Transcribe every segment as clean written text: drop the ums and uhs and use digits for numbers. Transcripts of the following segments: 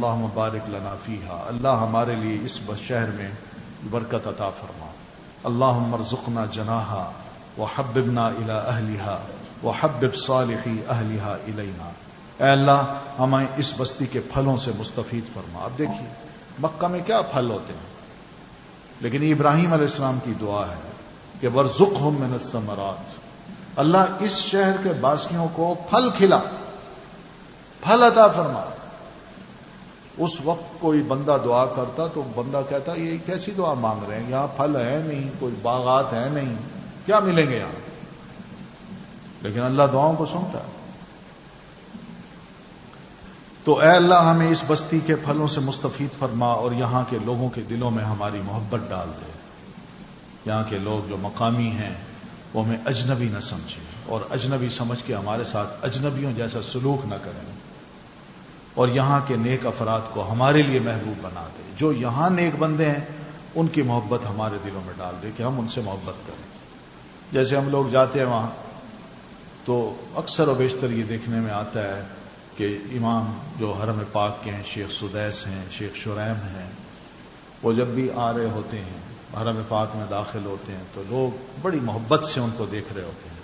اللہم بارک لنا فیہا، اللہ ہمارے لیے اس شہر میں برکت عطا فرما. اللہم ارزقنا جناحا وحببنا الی اہلہا وحبب صالحی اہلہا الینا. اے اللہ ہمیں اس بستی کے پھلوں سے مستفید فرما. اب دیکھیے مکہ میں کیا پھل ہوتے ہیں، لیکن یہ ابراہیم علیہ السلام کی دعا ہے کہ ورزقہم من الثمرات، اللہ اس شہر کے باسیوں کو پھل کھلا، پھل عطا فرما. اس وقت کوئی بندہ دعا کرتا تو بندہ کہتا یہ کیسی دعا مانگ رہے ہیں، یہاں پھل ہے نہیں، کوئی باغات ہے نہیں، کیا ملیں گے یہاں. لیکن اللہ دعاؤں کو سنتا ہے. تو اے اللہ ہمیں اس بستی کے پھلوں سے مستفید فرما اور یہاں کے لوگوں کے دلوں میں ہماری محبت ڈال دے. یہاں کے لوگ جو مقامی ہیں وہ ہمیں اجنبی نہ سمجھیں اور اجنبی سمجھ کے ہمارے ساتھ اجنبیوں جیسا سلوک نہ کریں، اور یہاں کے نیک افراد کو ہمارے لیے محبوب بنا دے. جو یہاں نیک بندے ہیں ان کی محبت ہمارے دلوں میں ڈال دے کہ ہم ان سے محبت کریں. جیسے ہم لوگ جاتے ہیں وہاں تو اکثر و بیشتر یہ دیکھنے میں آتا ہے کہ امام جو حرم پاک کے ہیں، شیخ سدیس ہیں، شیخ شریم ہیں، وہ جب بھی آ رہے ہوتے ہیں حرم پاک میں داخل ہوتے ہیں تو لوگ بڑی محبت سے ان کو دیکھ رہے ہوتے ہیں،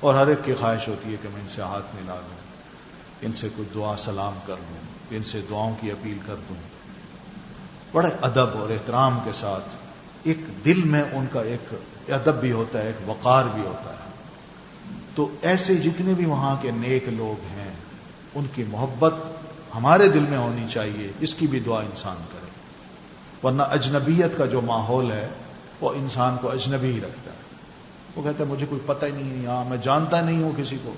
اور ہر ایک کی خواہش ہوتی ہے کہ میں ان سے ہاتھ ملا لوں، ان سے کوئی دعا سلام کر لوں، ان سے دعاؤں کی اپیل کر دوں. بڑے ادب اور احترام کے ساتھ، ایک دل میں ان کا ایک ادب بھی ہوتا ہے، ایک وقار بھی ہوتا ہے. تو ایسے جتنے بھی وہاں کے نیک لوگ ہیں ان کی محبت ہمارے دل میں ہونی چاہیے، اس کی بھی دعا انسان کرے. ورنہ اجنبیت کا جو ماحول ہے وہ انسان کو اجنبی ہی رکھتا ہے. وہ کہتا ہے مجھے کوئی پتہ ہی نہیں ہے یہاں، میں جانتا نہیں ہوں کسی کو.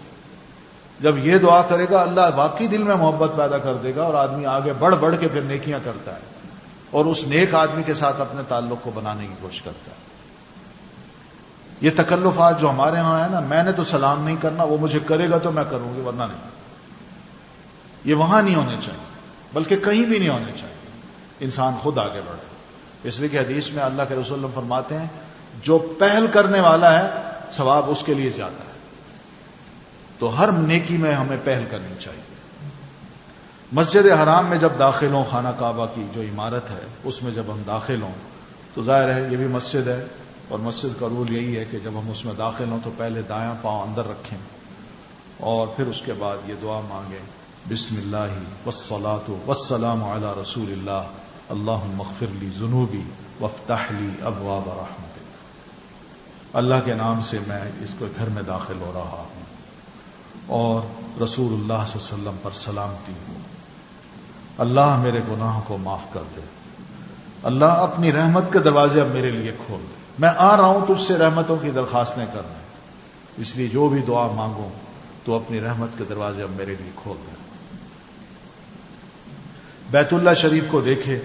جب یہ دعا کرے گا اللہ واقعی دل میں محبت پیدا کر دے گا اور آدمی آگے بڑھ بڑھ کے پھر نیکیاں کرتا ہے اور اس نیک آدمی کے ساتھ اپنے تعلق کو بنانے کی کوشش کرتا ہے. یہ تکلفات جو ہمارے ہاں ہیں نا، میں نے تو سلام نہیں کرنا، وہ مجھے کرے گا تو میں کروں گی ورنہ نہیں، یہ وہاں نہیں ہونے چاہیے، بلکہ کہیں بھی نہیں ہونے چاہیے. انسان خود آگے بڑھے. اس لیے کہ حدیث میں اللہ کے رسول اللہ فرماتے ہیں جو پہل کرنے والا ہے ثواب اس کے لیے زیادہ ہے. تو ہر نیکی میں ہمیں پہل کرنی چاہیے. مسجد حرام میں جب داخل ہوں، خانہ کعبہ کی جو عمارت ہے اس میں جب ہم داخل ہوں تو ظاہر ہے یہ بھی مسجد ہے، اور مسجد کا رول یہی ہے کہ جب ہم اس میں داخل ہوں تو پہلے دایاں پاؤں اندر رکھیں اور پھر اس کے بعد یہ دعا مانگیں بسم اللہ والصلاۃ والسلام علی رسول اللہ اللہم اغفر لی ذنوبی وافتح لی ابواب رحمتک. اللہ کے نام سے میں اس کو گھر میں داخل ہو رہا ہوں اور رسول اللہ صلی اللہ علیہ وسلم پر سلامتی ہوں. اللہ میرے گناہوں کو معاف کر دے. اللہ اپنی رحمت کے دروازے اب میرے لیے کھول دے. میں آ رہا ہوں تجھ سے رحمتوں کی درخواستیں کرنے، اس لیے جو بھی دعا مانگوں تو اپنی رحمت کے دروازے اب میرے لیے کھول دے. بیت اللہ شریف کو دیکھے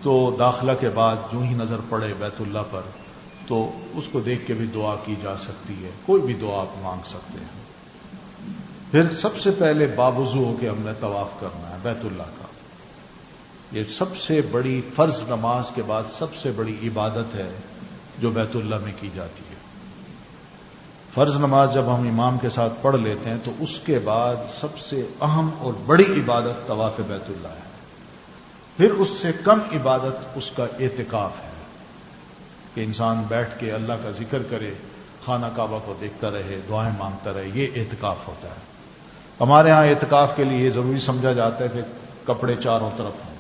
تو داخلہ کے بعد جو ہی نظر پڑے بیت اللہ پر تو اس کو دیکھ کے بھی دعا کی جا سکتی ہے. کوئی بھی دعا آپ مانگ سکتے ہیں. پھر سب سے پہلے باوضو ہو کے ہم نے طواف کرنا ہے بیت اللہ کا. یہ سب سے بڑی فرض نماز کے بعد سب سے بڑی عبادت ہے جو بیت اللہ میں کی جاتی ہے. فرض نماز جب ہم امام کے ساتھ پڑھ لیتے ہیں تو اس کے بعد سب سے اہم اور بڑی عبادت طواف بیت اللہ ہے. پھر اس سے کم عبادت اس کا اعتکاف ہے کہ انسان بیٹھ کے اللہ کا ذکر کرے، خانہ کعبہ کو دیکھتا رہے، دعائیں مانگتا رہے. یہ اعتکاف ہوتا ہے. ہمارے ہاں اعتکاف کے لیے یہ ضروری سمجھا جاتا ہے کہ کپڑے چاروں طرف ہوں.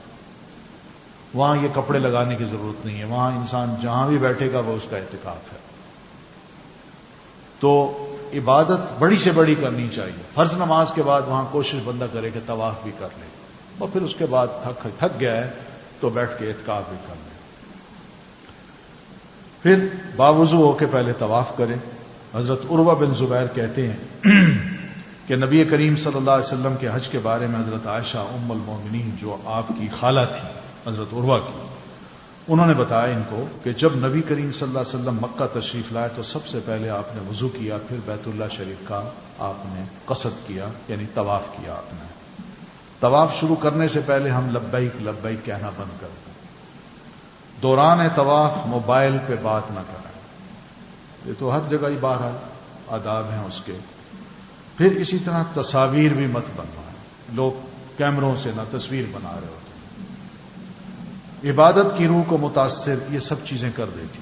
وہاں یہ کپڑے لگانے کی ضرورت نہیں ہے، وہاں انسان جہاں بھی بیٹھے گا وہ اس کا اعتکاف ہے. تو عبادت بڑی سے بڑی کرنی چاہیے. فرض نماز کے بعد وہاں کوشش بندہ کرے کہ طواف بھی کر لے، اور پھر اس کے بعد تھک گیا ہے تو بیٹھ کے اعتکاف بھی کر لے. پھر باوضو ہو کے پہلے طواف کرے. حضرت عروہ بن زبیر کہتے ہیں کہ نبی کریم صلی اللہ علیہ وسلم کے حج کے بارے میں حضرت عائشہ ام المومنین جو آپ کی خالہ تھی حضرت عروہ کی، انہوں نے بتایا ان کو کہ جب نبی کریم صلی اللہ علیہ وسلم مکہ تشریف لائے تو سب سے پہلے آپ نے وضو کیا، پھر بیت اللہ شریف کا آپ نے قصد کیا، یعنی طواف کیا. آپ نے طواف شروع کرنے سے پہلے ہم لبیک لبیک کہنا بند کر دیں. دوران طواف موبائل پہ بات نہ کریں، یہ تو ہر جگہ ہی بہرحال آداب ہیں اس کے. پھر اسی طرح تصاویر بھی مت بنوائیں. لوگ کیمروں سے نہ تصویر بنا رہے ہوتے ہیں. عبادت کی روح کو متاثر یہ سب چیزیں کر دیتی.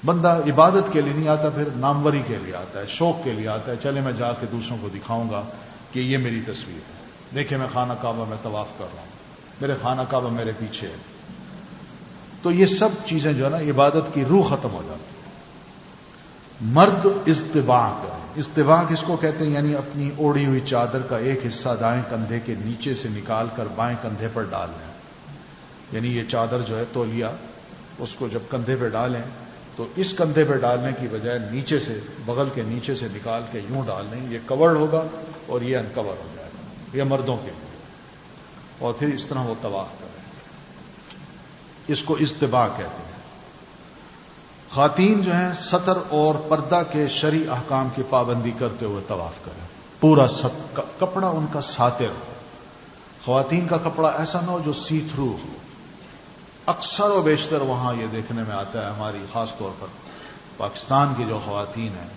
بندہ عبادت کے لیے نہیں آتا، پھر ناموری کے لیے آتا ہے، شوق کے لیے آتا ہے. چلے میں جا کے دوسروں کو دکھاؤں گا کہ یہ میری تصویر ہے، دیکھیں میں خانہ کعبہ میں طواف کر رہا ہوں، میرے خانہ کعبہ میرے پیچھے ہے. تو یہ سب چیزیں جو ہے نا عبادت کی روح ختم ہو جاتی ہے. مرد استباع کرے. استباع کس کو کہتے ہیں؟ یعنی اپنی اوڑھی ہوئی چادر کا ایک حصہ دائیں کندھے کے نیچے سے نکال کر بائیں کندھے پر ڈال لیں. یعنی یہ چادر جو ہے تولیہ، اس کو جب کندھے پہ ڈالیں تو اس کندھے پہ ڈالنے کی بجائے نیچے سے، بغل کے نیچے سے نکال کے یوں ڈال لیں. یہ کورڈ ہوگا اور یہ انکور ہو جائے گا. یہ مردوں کے لیے. اور پھر اس طرح وہ طواف کریں. اس کو استباع کہتے ہیں. خواتین جو ہیں سطر اور پردہ کے شرعی احکام کی پابندی کرتے ہوئے طواف کریں. پورا کپڑا ان کا ساتر ہو. خواتین کا کپڑا ایسا نہ ہو جو سی تھرو ہو. اکثر و بیشتر وہاں یہ دیکھنے میں آتا ہے، ہماری خاص طور پر پاکستان کی جو خواتین ہیں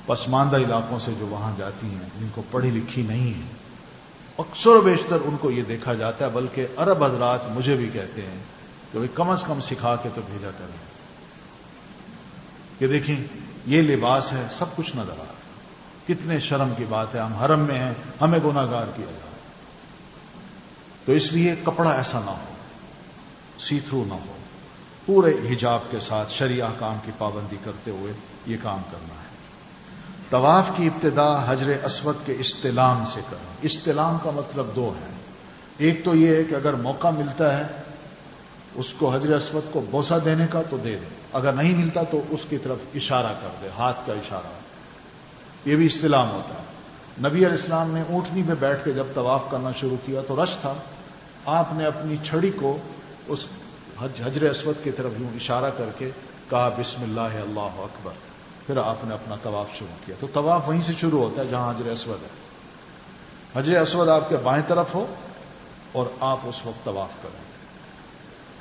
پسماندہ علاقوں سے جو وہاں جاتی ہیں، جن کو پڑھی لکھی نہیں ہے، اکثر و بیشتر ان کو یہ دیکھا جاتا ہے. بلکہ عرب حضرات مجھے بھی کہتے ہیں کہ کم از کم سکھا کے تو بھیجا کریں کہ دیکھیں یہ لباس ہے، سب کچھ نظر آ رہا ہے. کتنے شرم کی بات ہے، ہم حرم میں ہیں، ہمیں گناہگار کیا جائے. تو اس لیے کپڑا ایسا نہ ہو، سی تھرو نہ ہو. پورے حجاب کے ساتھ شرعی احکام کی پابندی کرتے ہوئے یہ کام کرنا ہے. طواف کی ابتدا حجر اسود کے استلام سے کریں. استلام کا مطلب دو ہے. ایک تو یہ ہے کہ اگر موقع ملتا ہے اس کو حجر اسود کو بوسہ دینے کا تو دے دے، اگر نہیں ملتا تو اس کی طرف اشارہ کر دے، ہاتھ کا اشارہ. یہ بھی استلام ہوتا ہے. نبی علیہ السلام نے اونٹنی پہ بیٹھ کے جب طواف کرنا شروع کیا تو رش تھا، آپ نے اپنی چھڑی کو اس حجر اسود کی طرف یوں اشارہ کر کے کہا بسم اللہ اللہ اکبر. پھر آپ نے اپنا طواف شروع کیا. تو طواف وہیں سے شروع ہوتا ہے جہاں حجر اسود ہے. حجر اسود آپ کے بائیں طرف ہو اور آپ اس وقت طواف کریں.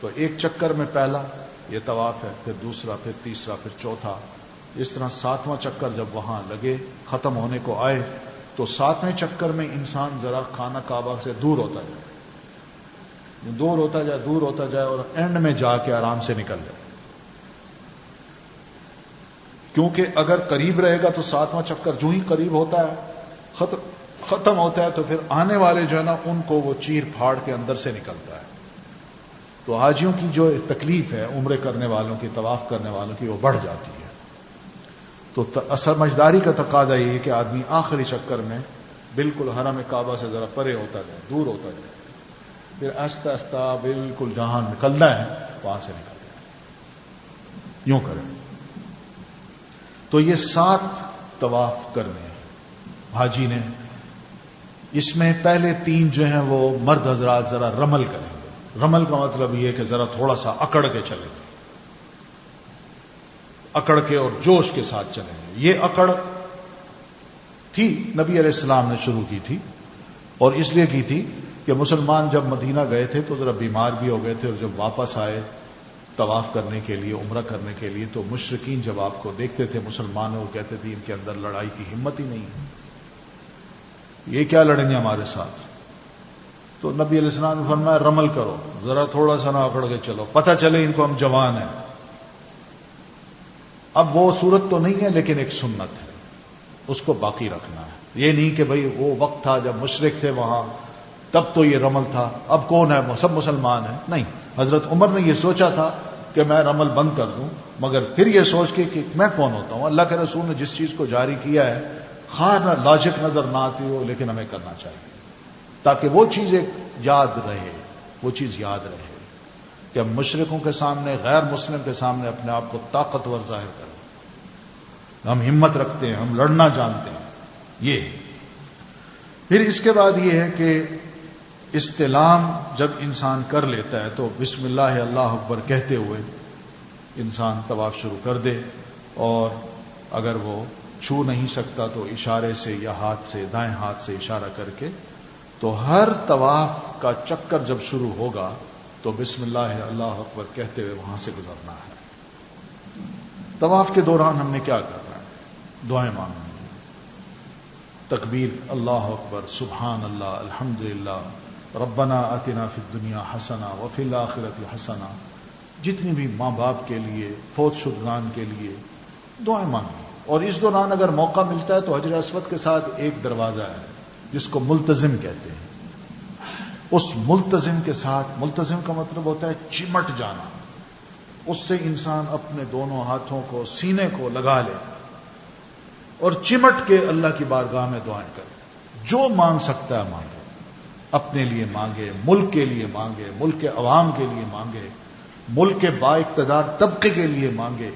تو ایک چکر میں پہلا یہ طواف ہے، پھر دوسرا، پھر تیسرا، پھر چوتھا. اس طرح ساتواں چکر جب وہاں لگے، ختم ہونے کو آئے، تو ساتویں چکر میں انسان ذرا خانہ کعبہ سے دور ہوتا جائے، دور ہوتا جائے، دور ہوتا جائے، اور اینڈ میں جا کے آرام سے نکل جائے. کیونکہ اگر قریب رہے گا تو ساتواں چکر جو ہی قریب ہوتا ہے ختم ہوتا ہے، تو پھر آنے والے جو ہے نا ان کو وہ چیر پھاڑ کے اندر سے نکلتا ہے. تو حاجیوں کی جو تکلیف ہے عمرے کرنے والوں کی، طواف کرنے والوں کی، وہ بڑھ جاتی ہے. تو سمجھداری کا تقاضا یہ ہے کہ آدمی آخری چکر میں بالکل حرم کعبہ سے ذرا پرے ہوتا جائے، دور ہوتا جائے، پھر آہستہ آہستہ بالکل جہاں نکلنا ہے وہاں سے نکل جائے. یوں کریں. تو یہ 7 طواف کرنے ہیں حاجی نے. اس میں پہلے 3 جو ہیں وہ مرد حضرات ذرا رمل کریں گے. رمل کا مطلب یہ کہ ذرا تھوڑا سا اکڑ کے چلیں گے، اکڑ کے اور جوش کے ساتھ چلیں گے. یہ اکڑ تھی نبی علیہ السلام نے شروع کی تھی، اور اس لیے کی تھی کہ مسلمان جب مدینہ گئے تھے تو ذرا بیمار بھی ہو گئے تھے، اور جب واپس آئے طواف کرنے کے لیے، عمرہ کرنے کے لیے، تو مشرکین جب آپ کو دیکھتے تھے مسلمان، وہ کہتے تھے ان کے اندر لڑائی کی ہمت ہی نہیں ہے، یہ کیا لڑیں گے ہمارے ساتھ. تو نبی علیہ السلام نے فرمایا رمل کرو، ذرا تھوڑا سا نہ اکڑ کے چلو، پتہ چلے ان کو ہم جوان ہیں. اب وہ صورت تو نہیں ہے لیکن ایک سنت ہے، اس کو باقی رکھنا ہے. یہ نہیں کہ بھئی وہ وقت تھا جب مشرک تھے وہاں تب تو یہ رمل تھا، اب کون ہے، سب مسلمان ہیں. نہیں، حضرت عمر نے یہ سوچا تھا کہ میں رمل بند کر دوں، مگر پھر یہ سوچ کے کہ میں کون ہوتا ہوں. اللہ کے رسول نے جس چیز کو جاری کیا ہے، خواہ لاجک نظر نہ آتی ہو لیکن ہمیں کرنا چاہیے، تاکہ وہ چیز ایک یاد رہے، وہ چیز یاد رہے کہ ہم مشرکوں کے سامنے، غیر مسلم کے سامنے اپنے آپ کو طاقتور ظاہر کریں، ہم ہمت رکھتے ہیں، ہم لڑنا جانتے ہیں. یہ پھر اس کے بعد یہ ہے کہ استلام جب انسان کر لیتا ہے تو بسم اللہ اللہ اکبر کہتے ہوئے انسان طواف شروع کر دے، اور اگر وہ چھو نہیں سکتا تو اشارے سے یا ہاتھ سے، دائیں ہاتھ سے اشارہ کر کے، تو ہر طواف کا چکر جب شروع ہوگا تو بسم اللہ اللہ اکبر کہتے ہوئے وہاں سے گزرنا ہے. طواف کے دوران ہم نے کیا کرنا ہے؟ دعائیں مانگنی، تکبیر، اللہ اکبر، سبحان اللہ، الحمدللہ، ربنا آتنا فی الدنیا حسنہ وفی الآخرۃ حسنہ. جتنی بھی ماں باپ کے لیے، فوت شدگان کے لیے دعائیں مانگیں. اور اس دوران اگر موقع ملتا ہے تو حجر اسود کے ساتھ ایک دروازہ ہے جس کو ملتزم کہتے ہیں. اس ملتزم کے ساتھ، ملتزم کا مطلب ہوتا ہے چمٹ جانا. اس سے انسان اپنے دونوں ہاتھوں کو سینے کو لگا لے اور چمٹ کے اللہ کی بارگاہ میں دعائیں کرے. جو مانگ سکتا ہے مانگے، اپنے لیے مانگے، ملک کے لیے مانگے، ملک کے عوام کے لیے مانگے، ملک کے با اقتدار طبقے کے لیے مانگے،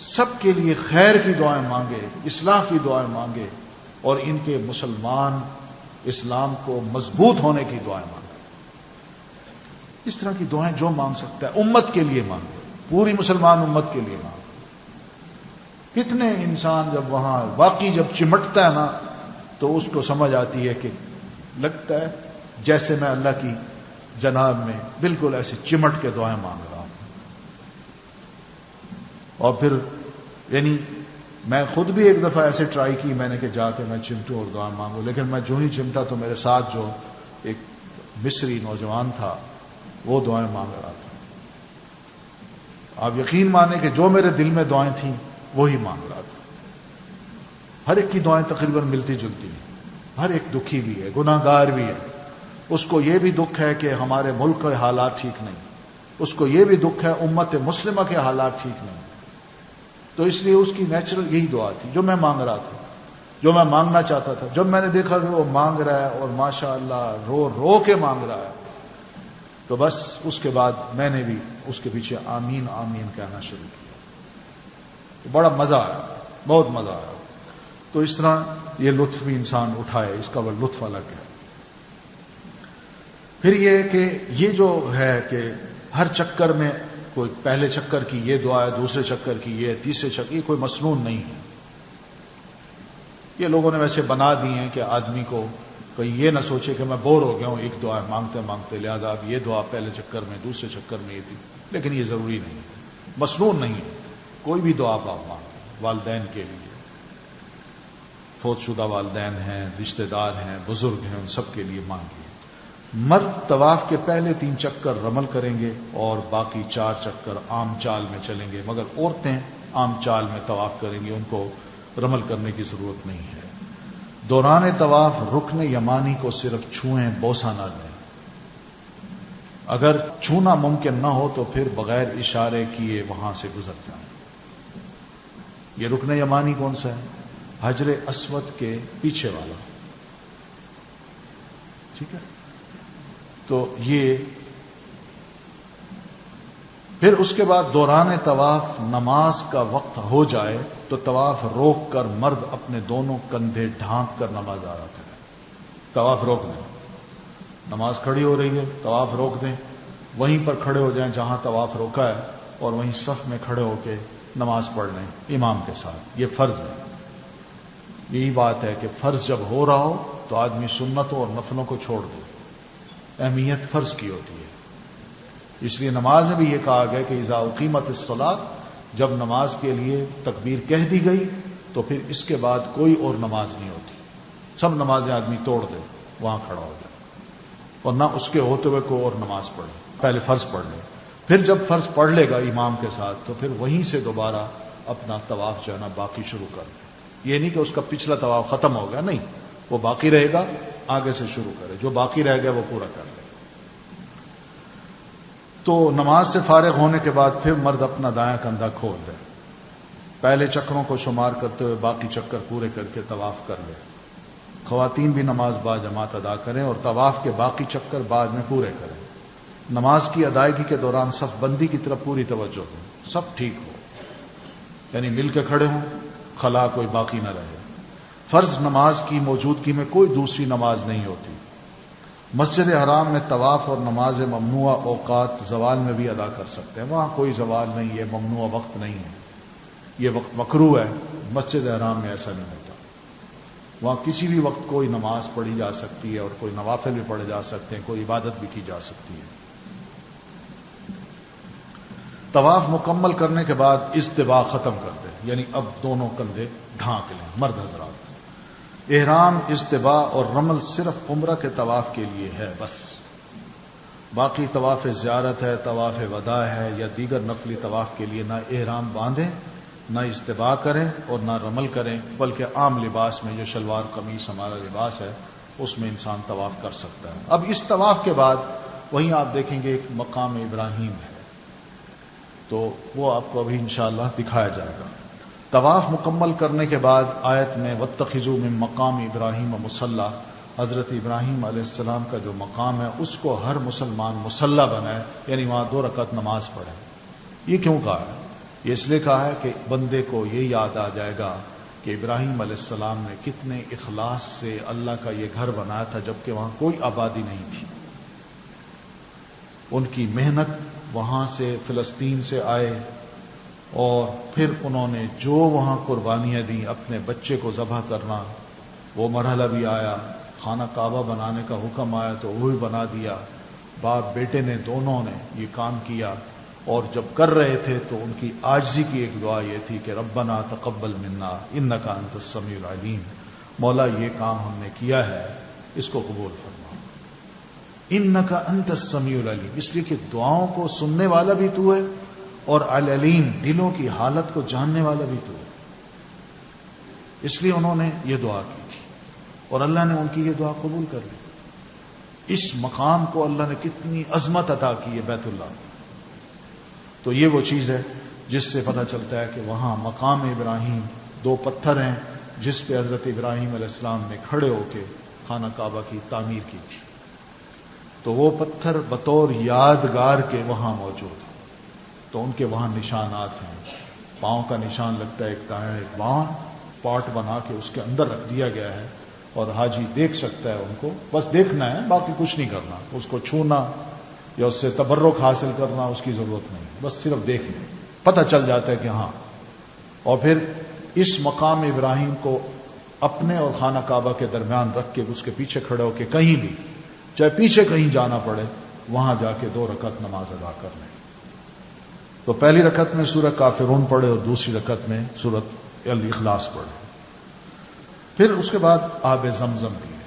سب کے لیے خیر کی دعائیں مانگے، اصلاح کی دعائیں مانگے، اور ان کے مسلمان اسلام کو مضبوط ہونے کی دعائیں مانگے. اس طرح کی دعائیں جو مانگ سکتا ہے امت کے لیے مانگے، پوری مسلمان امت کے لیے مانگے. کتنے انسان جب وہاں واقعی جب چمٹتا ہے نا تو اس کو سمجھ آتی ہے کہ لگتا ہے جیسے میں اللہ کی جناب میں بالکل ایسے چمٹ کے دعائیں مانگ رہا ہوں. اور پھر یعنی میں خود بھی ایک دفعہ ایسے ٹرائی کی، میں نے کہ جا کے میں چمٹوں اور دعائیں مانگوں، لیکن میں جو ہی چمٹا تو میرے ساتھ جو ایک مصری نوجوان تھا وہ دعائیں مانگ رہا تھا. آپ یقین مانیں کہ جو میرے دل میں دعائیں تھیں وہی مانگ رہا تھا. ہر ایک کی دعائیں تقریباً ملتی جلتی ہیں. ہر ایک دکھی بھی ہے، گناہ گار بھی ہے. اس کو یہ بھی دکھ ہے کہ ہمارے ملک کے حالات ٹھیک نہیں، اس کو یہ بھی دکھ ہے امت مسلمہ کے حالات ٹھیک نہیں. تو اس لیے اس کی نیچرل یہی دعا تھی جو میں مانگ رہا تھا، جو میں مانگنا چاہتا تھا. جب میں نے دیکھا کہ وہ مانگ رہا ہے اور ماشاء اللہ رو رو کے مانگ رہا ہے تو بس اس کے بعد میں نے بھی اس کے پیچھے آمین آمین کہنا شروع کیا. تو بڑا مزہ آیا، بہت مزہ آیا. تو اس طرح یہ لطف بھی انسان اٹھائے، اس کا وہ لطف الگ ہے. پھر یہ کہ یہ جو ہے کہ ہر چکر میں کوئی پہلے چکر کی یہ دعا ہے، دوسرے چکر کی یہ، تیسرے چکر یہ کوئی مسنون نہیں ہے. یہ لوگوں نے ویسے بنا دی ہیں کہ آدمی کو کہیں یہ نہ سوچے کہ میں بور ہو گیا ہوں ایک دعا مانگتے مانگتے، لہذا اب یہ دعا پہلے چکر میں دوسرے چکر میں یہ تھی. لیکن یہ ضروری نہیں ہے، مسنون نہیں ہے. کوئی بھی دعا آپ مانگیں، والدین کے لیے، فوت شدہ والدین ہیں، رشتہ دار ہیں، بزرگ ہیں، ان سب کے لیے مانگیے. مرد طواف کے پہلے 3 چکر رمل کریں گے اور باقی 4 چکر عام چال میں چلیں گے، مگر عورتیں عام چال میں طواف کریں گی، ان کو رمل کرنے کی ضرورت نہیں ہے. دوران طواف رکن یمانی کو صرف چھوئیں، بوسہ نہ دیں. اگر چھونا ممکن نہ ہو تو پھر بغیر اشارے کیے وہاں سے گزر جائیں. یہ رکن یمانی کون سا ہے؟ حجر اسود کے پیچھے والا، ٹھیک ہے. تو یہ پھر اس کے بعد دوران طواف نماز کا وقت ہو جائے تو طواف روک کر مرد اپنے دونوں کندھے ڈھانک کر نماز ادا کرے. طواف روک دیں، نماز کھڑی ہو رہی ہے، طواف روک دیں، وہیں پر کھڑے ہو جائیں جہاں طواف روکا ہے اور وہیں صف میں کھڑے ہو کے نماز پڑھ لیں امام کے ساتھ. یہ فرض ہے. یہی بات ہے کہ فرض جب ہو رہا ہو تو آدمی سنتوں اور نفلوں کو چھوڑ دے. اہمیت فرض کی ہوتی ہے. اس لیے نماز میں بھی یہ کہا گیا کہ اذا اقیمت الصلاۃ، جب نماز کے لیے تکبیر کہہ دی گئی تو پھر اس کے بعد کوئی اور نماز نہیں ہوتی. سب نمازیں آدمی توڑ دے، وہاں کھڑا ہو جائے اور نہ اس کے ہوتے ہوئے کوئی اور نماز پڑھے. پہلے فرض پڑھ لے، پھر جب فرض پڑھ لے گا امام کے ساتھ تو پھر وہیں سے دوبارہ اپنا طواف جو ہے نا باقی شروع کر دے. یہ نہیں کہ اس کا پچھلا طواف ختم ہو گیا، نہیں، وہ باقی رہے گا، آگے سے شروع کرے، جو باقی رہ گیا وہ پورا کر لے. تو نماز سے فارغ ہونے کے بعد پھر مرد اپنا دایاں کندھا کھول دے، پہلے چکروں کو شمار کرتے ہوئے باقی چکر پورے کر کے طواف کر لے. خواتین بھی نماز با جماعت ادا کریں اور طواف کے باقی چکر بعد میں پورے کریں. نماز کی ادائیگی کے دوران صف بندی کی طرف پوری توجہ ہو، سب ٹھیک ہو، یعنی مل کے کھڑے ہوں، خلا کوئی باقی نہ رہے. فرض نماز کی موجودگی میں کوئی دوسری نماز نہیں ہوتی. مسجد حرام میں طواف اور نماز ممنوع اوقات زوال میں بھی ادا کر سکتے ہیں. وہاں کوئی زوال نہیں ہے، ممنوع وقت نہیں ہے، یہ وقت مکروہ ہے. مسجد حرام میں ایسا نہیں ہوتا. وہاں کسی بھی وقت کوئی نماز پڑھی جا سکتی ہے اور کوئی نوافل بھی پڑھے جا سکتے ہیں، کوئی عبادت بھی کی جا سکتی ہے. طواف مکمل کرنے کے بعد استوا ختم کر دیں، یعنی اب دونوں کندھے ڈھانک لیں مرد حضرات. احرام، اجتباء اور رمل صرف عمرہ کے طواف کے لیے ہے بس. باقی طواف زیارت ہے، طواف وداع ہے یا دیگر نفلی طواف کے لیے نہ احرام باندھیں، نہ اجتباء کریں اور نہ رمل کریں، بلکہ عام لباس میں جو شلوار قمیص ہمارا لباس ہے اس میں انسان طواف کر سکتا ہے. اب اس طواف کے بعد وہیں آپ دیکھیں گے ایک مقام ابراہیم ہے، تو وہ آپ کو ابھی انشاءاللہ دکھایا جائے گا. طواف مکمل کرنے کے بعد آیت میں واتخذوا من مقام ابراہیم مصلی، حضرت ابراہیم علیہ السلام کا جو مقام ہے اس کو ہر مسلمان مصلی بنائے، یعنی وہاں 2 رکعت نماز پڑھے. یہ کیوں کہا ہے؟ یہ اس لیے کہا ہے کہ بندے کو یہ یاد آ جائے گا کہ ابراہیم علیہ السلام نے کتنے اخلاص سے اللہ کا یہ گھر بنایا تھا جبکہ وہاں کوئی آبادی نہیں تھی. ان کی محنت وہاں سے فلسطین سے آئے اور پھر انہوں نے جو وہاں قربانیاں دیں، اپنے بچے کو ذبح کرنا، وہ مرحلہ بھی آیا. خانہ کعبہ بنانے کا حکم آیا تو وہ بھی بنا دیا. باپ بیٹے نے دونوں نے یہ کام کیا، اور جب کر رہے تھے تو ان کی عاجزی کی ایک دعا یہ تھی کہ ربنا تقبل منا انک انت السمیع العلیم، مولا یہ کام ہم نے کیا ہے اس کو قبول فرما، انک انت السمیع العلیم، اس لیے کہ دعاؤں کو سننے والا بھی تو ہے اور العلیم دلوں کی حالت کو جاننے والا بھی تو ہے. اس لیے انہوں نے یہ دعا کی تھی اور اللہ نے ان کی یہ دعا قبول کر لی. اس مقام کو اللہ نے کتنی عظمت عطا کی ہے بیت اللہ. تو یہ وہ چیز ہے جس سے پتہ چلتا ہے کہ وہاں مقام ابراہیم 2 پتھر ہیں جس پہ حضرت ابراہیم علیہ السلام نے کھڑے ہو کے خانہ کعبہ کی تعمیر کی تھی. تو وہ پتھر بطور یادگار کے وہاں موجود ہیں. تو ان کے وہاں نشانات ہیں. پاؤں کا نشان لگتا ہے ایک دائیں ایک بائیں، پاٹ بنا کے اس کے اندر رکھ دیا گیا ہے اور حاجی دیکھ سکتا ہے ان کو، بس دیکھنا ہے، باقی کچھ نہیں کرنا. اس کو چھونا یا اس سے تبرک حاصل کرنا اس کی ضرورت نہیں، بس صرف دیکھنا، پتہ چل جاتا ہے کہ ہاں. اور پھر اس مقام ابراہیم کو اپنے اور خانہ کعبہ کے درمیان رکھ کے اس کے پیچھے کھڑے ہو کے کہیں بھی، چاہے پیچھے کہیں جانا پڑے، وہاں جا کے 2 رکعت نماز ادا کر لیں. تو پہلی رکعت میں سورہ کافرون پڑھے اور دوسری رکعت میں سورۃ الاخلاص پڑھے. پھر اس کے بعد آب زمزم بھی ہے.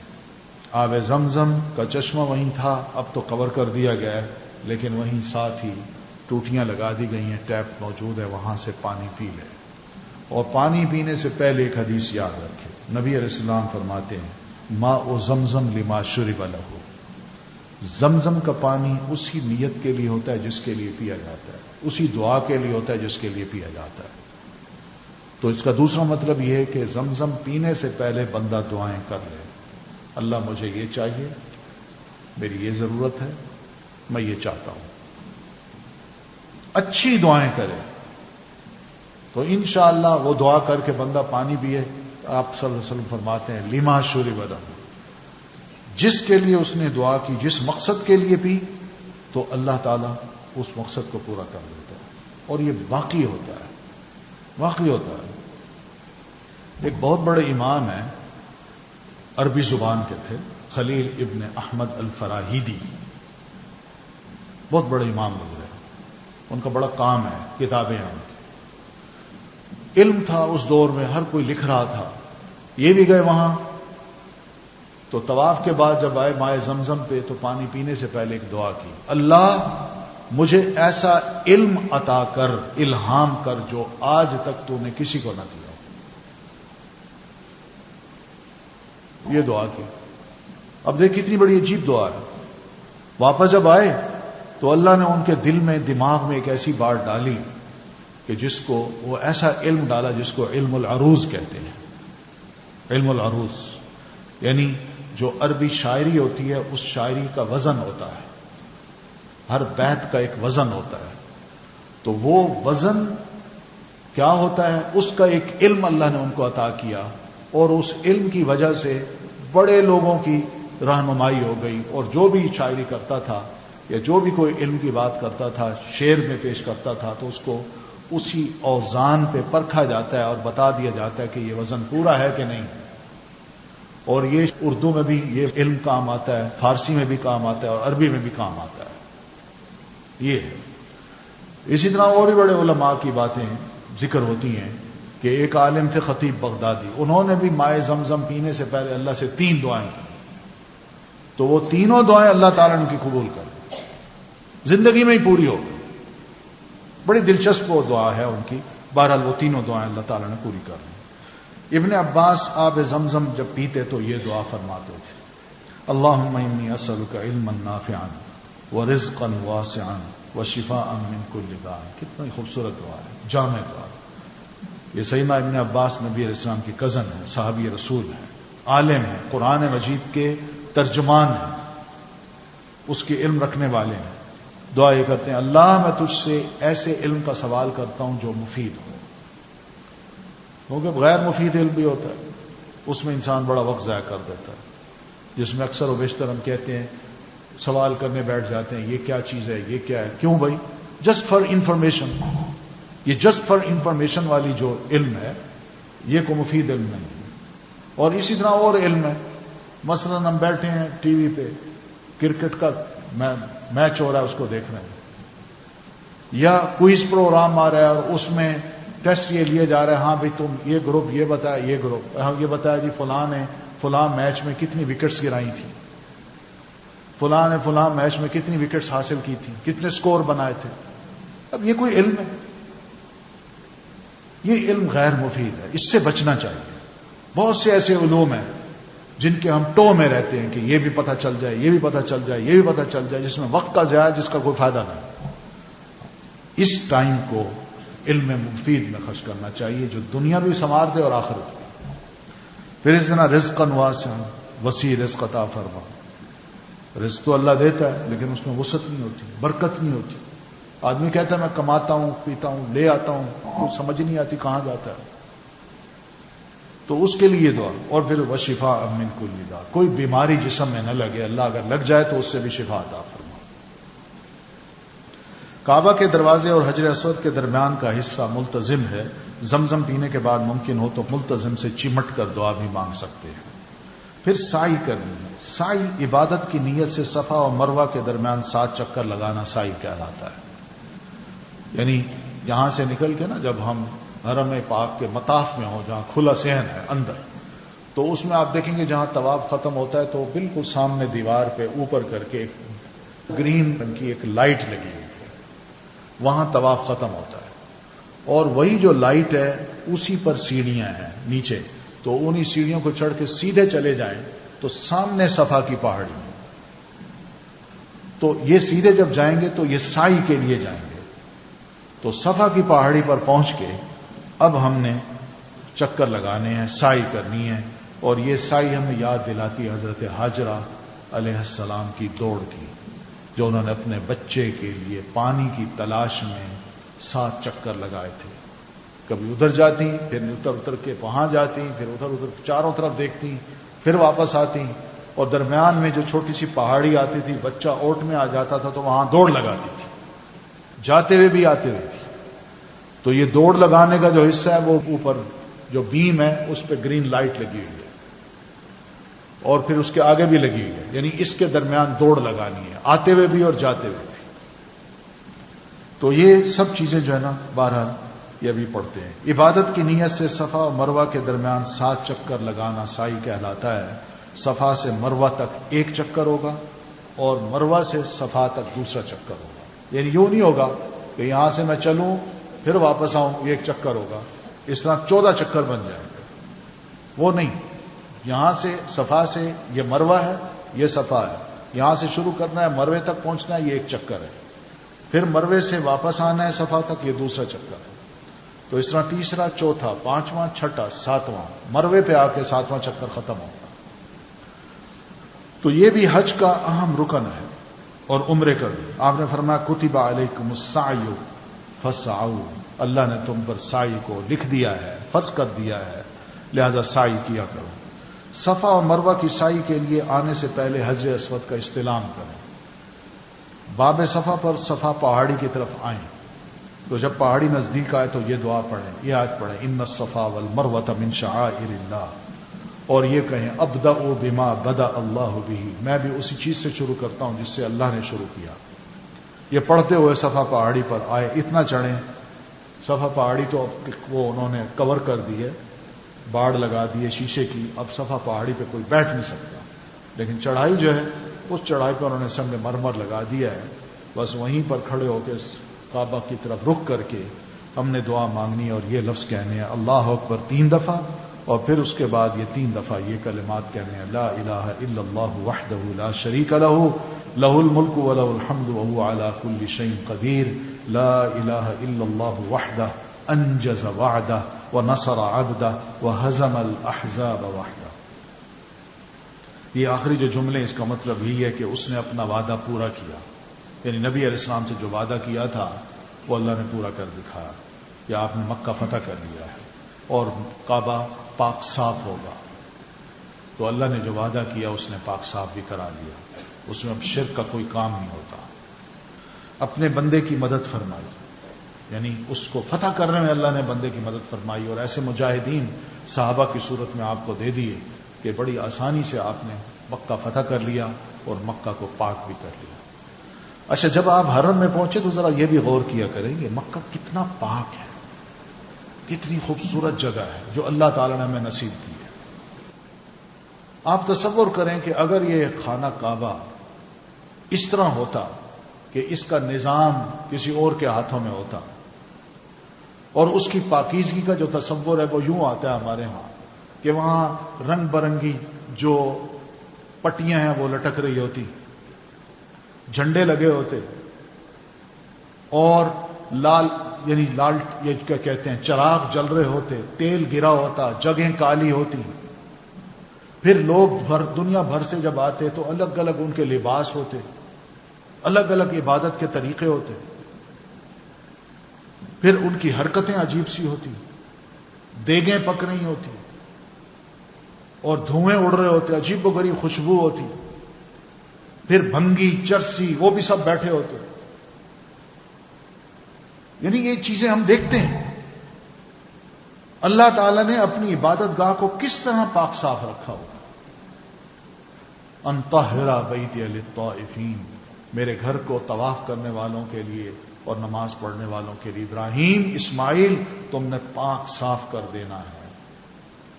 آب زمزم کا چشمہ وہیں تھا، اب تو کور کر دیا گیا ہے، لیکن وہیں ساتھ ہی ٹوٹیاں لگا دی گئی ہیں، ٹیپ موجود ہے، وہاں سے پانی پی لے. اور پانی پینے سے پہلے ایک حدیث یاد رکھے. نبی علیہ السلام فرماتے ہیں ماء زمزم لما شرب لہ، زمزم کا پانی اسی نیت کے لیے ہوتا ہے جس کے لیے پیا جاتا ہے، اسی دعا کے لیے ہوتا ہے جس کے لیے پیا جاتا ہے. تو اس کا دوسرا مطلب یہ ہے کہ زمزم پینے سے پہلے بندہ دعائیں کر لے، اللہ مجھے یہ چاہیے، میری یہ ضرورت ہے، میں یہ چاہتا ہوں، اچھی دعائیں کرے تو انشاءاللہ وہ دعا کر کے بندہ پانی پیے. آپ صلی اللہ علیہ وسلم فرماتے ہیں لما شرب لہ، جس کے لیے اس نے دعا کی، جس مقصد کے لیے پی، تو اللہ تعالیٰ اس مقصد کو پورا کر دیتا ہے. اور یہ واقعی ہوتا ہے، واقعی ہوتا ہے. ایک بہت بڑے امام ہیں، عربی زبان کے تھے، خلیل ابن احمد الفراہیدی، بہت بڑے امام گزرے. ان کا بڑا کام ہے، کتابیں ہیں. علم تھا اس دور میں، ہر کوئی لکھ رہا تھا. یہ بھی گئے وہاں تو طواف کے بعد جب آئے مائے زمزم پہ تو پانی پینے سے پہلے ایک دعا کی، اللہ مجھے ایسا علم عطا کر، الہام کر جو آج تک تو نے کسی کو نہ دیا. یہ دعا کی. اب دیکھ کتنی بڑی عجیب دعا ہے. واپس جب آئے تو اللہ نے ان کے دل میں، دماغ میں ایک ایسی بات ڈالی کہ جس کو وہ ایسا علم ڈالا جس کو علم العروض کہتے ہیں. علم العروض یعنی جو عربی شاعری ہوتی ہے اس شاعری کا وزن ہوتا ہے، ہر بیت کا ایک وزن ہوتا ہے. تو وہ وزن کیا ہوتا ہے، اس کا ایک علم اللہ نے ان کو عطا کیا، اور اس علم کی وجہ سے بڑے لوگوں کی رہنمائی ہو گئی. اور جو بھی شاعری کرتا تھا یا جو بھی کوئی علم کی بات کرتا تھا، شعر میں پیش کرتا تھا، تو اس کو اسی اوزان پہ پرکھا جاتا ہے اور بتا دیا جاتا ہے کہ یہ وزن پورا ہے کہ نہیں. اور یہ اردو میں بھی یہ علم کام آتا ہے، فارسی میں بھی کام آتا ہے اور عربی میں بھی کام آتا ہے. یہ ہے. اسی طرح اور بھی بڑے علماء کی باتیں ذکر ہوتی ہیں کہ ایک عالم تھے خطیب بغدادی، انہوں نے بھی مائع زمزم پینے سے پہلے اللہ سے 3 دعائیں کی، تو وہ تینوں دعائیں اللہ تعالیٰ نے ان کی قبول کر زندگی میں ہی پوری ہو گئی. بڑی دلچسپ وہ دعا ہے ان کی. بہرحال وہ تینوں دعائیں اللہ تعالیٰ نے پوری کر لی. ابن عباس آب زمزم جب پیتے تو یہ دعا فرماتے تھے، اللہم انی اسألک علما نافعا ورزقا واسعا وشفاء من کل داء. کتنی خوبصورت دعا ہے، جامع دعا. یہ سیدنا ابن عباس نبی علیہ السلام کی کزن ہے، صحابی رسول ہیں، عالم ہیں، قرآن مجید کے ترجمان ہیں، اس کے علم رکھنے والے ہیں. دعا یہ کرتے ہیں، اللہ میں تجھ سے ایسے علم کا سوال کرتا ہوں جو مفید ہو، کیونکہ غیر مفید علم بھی ہوتا ہے، اس میں انسان بڑا وقت ضائع کر دیتا ہے، جس میں اکثر و بیشتر ہم کہتے ہیں سوال کرنے بیٹھ جاتے ہیں، یہ کیا چیز ہے، یہ کیا ہے. کیوں بھائی؟ Just for information. یہ جسٹ فار انفارمیشن والی جو علم ہے یہ کوئی مفید علم نہیں ہے. اور اسی طرح اور علم ہے، مثلا ہم بیٹھے ہیں ٹی وی پہ کرکٹ کا میچ ہو رہا ہے، اس کو دیکھ رہے ہیں، یا کوئز پروگرام آ رہا ہے اور اس میں ٹیسٹ یہ لیا جا رہا ہے، ہاں بھائی تم یہ گروپ یہ بتایا، یہ گروپ یہ بتایا جی فلاں نے فلاں میچ میں کتنی وکٹس گرائی تھی، فلاں نے فلاں میچ میں کتنی وکٹس حاصل کی تھی، کتنے سکور بنائے تھے. اب یہ کوئی علم ہے؟ یہ علم غیر مفید ہے، اس سے بچنا چاہیے. بہت سے ایسے علوم ہیں جن کے ہم ٹو میں رہتے ہیں کہ یہ بھی پتہ چل جائے، یہ بھی پتہ چل جائے، یہ بھی پتہ چل جائے، جس میں وقت کا ضیاع، جس کا کوئی فائدہ نہیں. اس ٹائم کو علم مفید میں خرچ کرنا چاہیے جو دنیا بھی سنوار دے اور آخرت بھی. پھر اس طرح رزقا واسعا، وسیع رزق عطا فرما. رزق تو اللہ دیتا ہے لیکن اس میں وسعت نہیں ہوتی، برکت نہیں ہوتی. آدمی کہتا ہے میں کماتا ہوں، پیتا ہوں، لے آتا ہوں، کچھ سمجھ نہیں آتی کہاں جاتا ہے. تو اس کے لیے دعا. اور پھر وشفاء من کل داء، کوئی بیماری جسم میں نہ لگے، اللہ اگر لگ جائے تو اس سے بھی شفا عطا فرما. کعبہ کے دروازے اور حجر اسود کے درمیان کا حصہ ملتزم ہے. زمزم پینے کے بعد ممکن ہو تو ملتزم سے چمٹ کر دعا بھی مانگ سکتے ہیں. پھر سعی کرنی ہے. سعی عبادت کی نیت سے صفا اور مروہ کے درمیان 7 چکر لگانا سعی کہلاتا ہے. یعنی یہاں سے نکل کے نا جب ہم حرم پاک کے مطاف میں ہوں جہاں کھلا صحن ہے اندر، تو اس میں آپ دیکھیں گے جہاں طواف ختم ہوتا ہے تو بالکل سامنے دیوار پہ اوپر کر کے ایک گرین رنگ کی ایک لائٹ لگی ہوئی ہے، وہاں طواف ختم ہوتا ہے. اور وہی جو لائٹ ہے اسی پر سیڑھیاں ہیں نیچے، تو انہی سیڑھیوں کو چڑھ کے سیدھے چلے جائیں تو سامنے صفا کی پہاڑی ہے. تو یہ سیدھے جب جائیں گے تو یہ سائی کے لیے جائیں گے. تو صفا کی پہاڑی پر پہنچ کے اب ہم نے چکر لگانے ہیں، سائی کرنی ہے. اور یہ سائی ہمیں یاد دلاتی ہے حضرت حاجرہ علیہ السلام کی دوڑ کی، جو انہوں نے اپنے بچے کے لیے پانی کی تلاش میں 7 چکر لگائے تھے. کبھی ادھر جاتی، پھر اتر کے وہاں جاتی، پھر ادھر چاروں طرف دیکھتی، پھر واپس آتی، اور درمیان میں جو چھوٹی سی پہاڑی آتی تھی بچہ اوٹ میں آ جاتا تھا تو وہاں دوڑ لگاتی تھی، جاتے ہوئے بھی آتے ہوئے بھی. تو یہ دوڑ لگانے کا جو حصہ ہے وہ اوپر جو بیم ہے اس پہ گرین لائٹ لگی ہوئی ہے، اور پھر اس کے آگے بھی لگی ہوئی ہے، یعنی اس کے درمیان دوڑ لگانی ہے، آتے ہوئے بھی اور جاتے ہوئے بھی. تو یہ سب چیزیں جو ہے نا بہرحال یہ بھی پڑھتے ہیں. عبادت کی نیت سے صفا اور مروہ کے درمیان 7 چکر لگانا سعی کہلاتا ہے. صفا سے مروہ تک 1 چکر ہوگا اور مروہ سے صفا تک دوسرا چکر ہوگا. یعنی یوں نہیں ہوگا کہ یہاں سے میں چلوں پھر واپس آؤں، یہ 1 چکر ہوگا، اس طرح 14 چکر بن جائیں گے. وہ نہیں، یہاں سے صفا سے یہ مروہ ہے، یہ صفا ہے، یہاں سے شروع کرنا ہے، مروے تک پہنچنا ہے، یہ 1 چکر ہے، پھر مروے سے واپس آنا ہے صفا تک، یہ دوسرا چکر ہے. تو اس طرح تیسرا، چوتھا، 5واں، 6واں، 7واں، مروے پہ آ کے 7واں چکر ختم ہوگا. تو یہ بھی حج کا اہم رکن ہے اور عمرے کا بھی. آپ نے فرمایا کتب علیکم السعی فسعوا، اللہ نے تم پر سعی کو لکھ دیا ہے، فرض کر دیا ہے، لہذا سعی کیا کرو. صفا اور مروہ کی سعی کے لیے آنے سے پہلے حجر اسود کا استلام کریں. باب صفا پر صفا پہاڑی کی طرف آئیں تو جب پہاڑی نزدیک آئے تو یہ دعا پڑھیں، یہ آیت پڑھیں، ان الصفا والمروۃ من شعائر اللہ، اور یہ کہیں ابدأ بما بدأ اللہ بہ، میں بھی اسی چیز سے شروع کرتا ہوں جس سے اللہ نے شروع کیا. یہ پڑھتے ہوئے صفا پہاڑی پر آئے، اتنا چڑھیں صفا پہاڑی تو وہ انہوں نے کور کر دی ہے، باڑ لگا دی ہے شیشے کی، اب صفا پہاڑی پہ کوئی بیٹھ نہیں سکتا، لیکن چڑھائی جو ہے اس چڑھائی پہ انہوں نے سنگ مرمر لگا دیا ہے، بس وہیں پر کھڑے ہو کے کعبہ کی طرف رخ کر کے ہم نے دعا مانگنی ہے اور یہ لفظ کہنے ہیں اللہ اکبر 3 دفعہ، اور پھر اس کے بعد یہ 3 دفعہ یہ کلمات کہنے ہیں لا الہ الا اللہ وحدہ لا شریک لہ لہ الملک ولہ الحمد وہو علی کل شیء قدیر لا الہ الا اللہ وحدہ انجز وعدہ ونصر عبدہ وہزم الاحزاب وحدہ۔ یہ آخری جو جملے اس کا مطلب یہی ہے کہ اس نے اپنا وعدہ پورا کیا، یعنی نبی علیہ السلام سے جو وعدہ کیا تھا وہ اللہ نے پورا کر دکھایا کہ آپ نے مکہ فتح کر لیا ہے اور کعبہ پاک صاف ہوگا، تو اللہ نے جو وعدہ کیا اس نے پاک صاف بھی کرا لیا، اس میں اب شرک کا کوئی کام نہیں ہوتا۔ اپنے بندے کی مدد فرمائی، یعنی اس کو فتح کرنے میں اللہ نے بندے کی مدد فرمائی، اور ایسے مجاہدین صحابہ کی صورت میں آپ کو دے دیے کہ بڑی آسانی سے آپ نے مکہ فتح کر لیا اور مکہ کو پاک بھی کر لیا۔ اچھا، جب آپ حرم میں پہنچے تو ذرا یہ بھی غور کیا کریں گے مکہ کتنا پاک ہے، کتنی خوبصورت جگہ ہے جو اللہ تعالی نے ہمیں نصیب کی ہے۔ آپ تصور کریں کہ اگر یہ خانہ کعبہ اس طرح ہوتا کہ اس کا نظام کسی اور کے ہاتھوں میں ہوتا، اور اس کی پاکیزگی کا جو تصور ہے وہ یوں آتا ہے ہمارے ہاں کہ وہاں رنگ برنگی جو پٹیاں ہیں وہ لٹک رہی ہوتی، جھنڈے لگے ہوتے، اور لال یہ کیا کہتے ہیں چراغ جل رہے ہوتے، تیل گرا ہوتا، جگہیں کالی ہوتی، پھر لوگ دنیا بھر سے جب آتے تو الگ الگ ان کے لباس ہوتے، الگ الگ عبادت کے طریقے ہوتے، پھر ان کی حرکتیں عجیب سی ہوتی، دیگیں پک رہی ہوتی اور دھوئیں اڑ رہے ہوتے، عجیب و غریب خوشبو ہوتی، پھر بھنگی چرسی وہ بھی سب بیٹھے ہوتے، یعنی یہ چیزیں ہم دیکھتے ہیں۔ اللہ تعالی نے اپنی عبادت گاہ کو کس طرح پاک صاف رکھا ہوا۔ ان طہر بیتی للطائفین، میرے گھر کو طواف کرنے والوں کے لیے اور نماز پڑھنے والوں کے لیے ابراہیم اسماعیل تم نے پاک صاف کر دینا ہے۔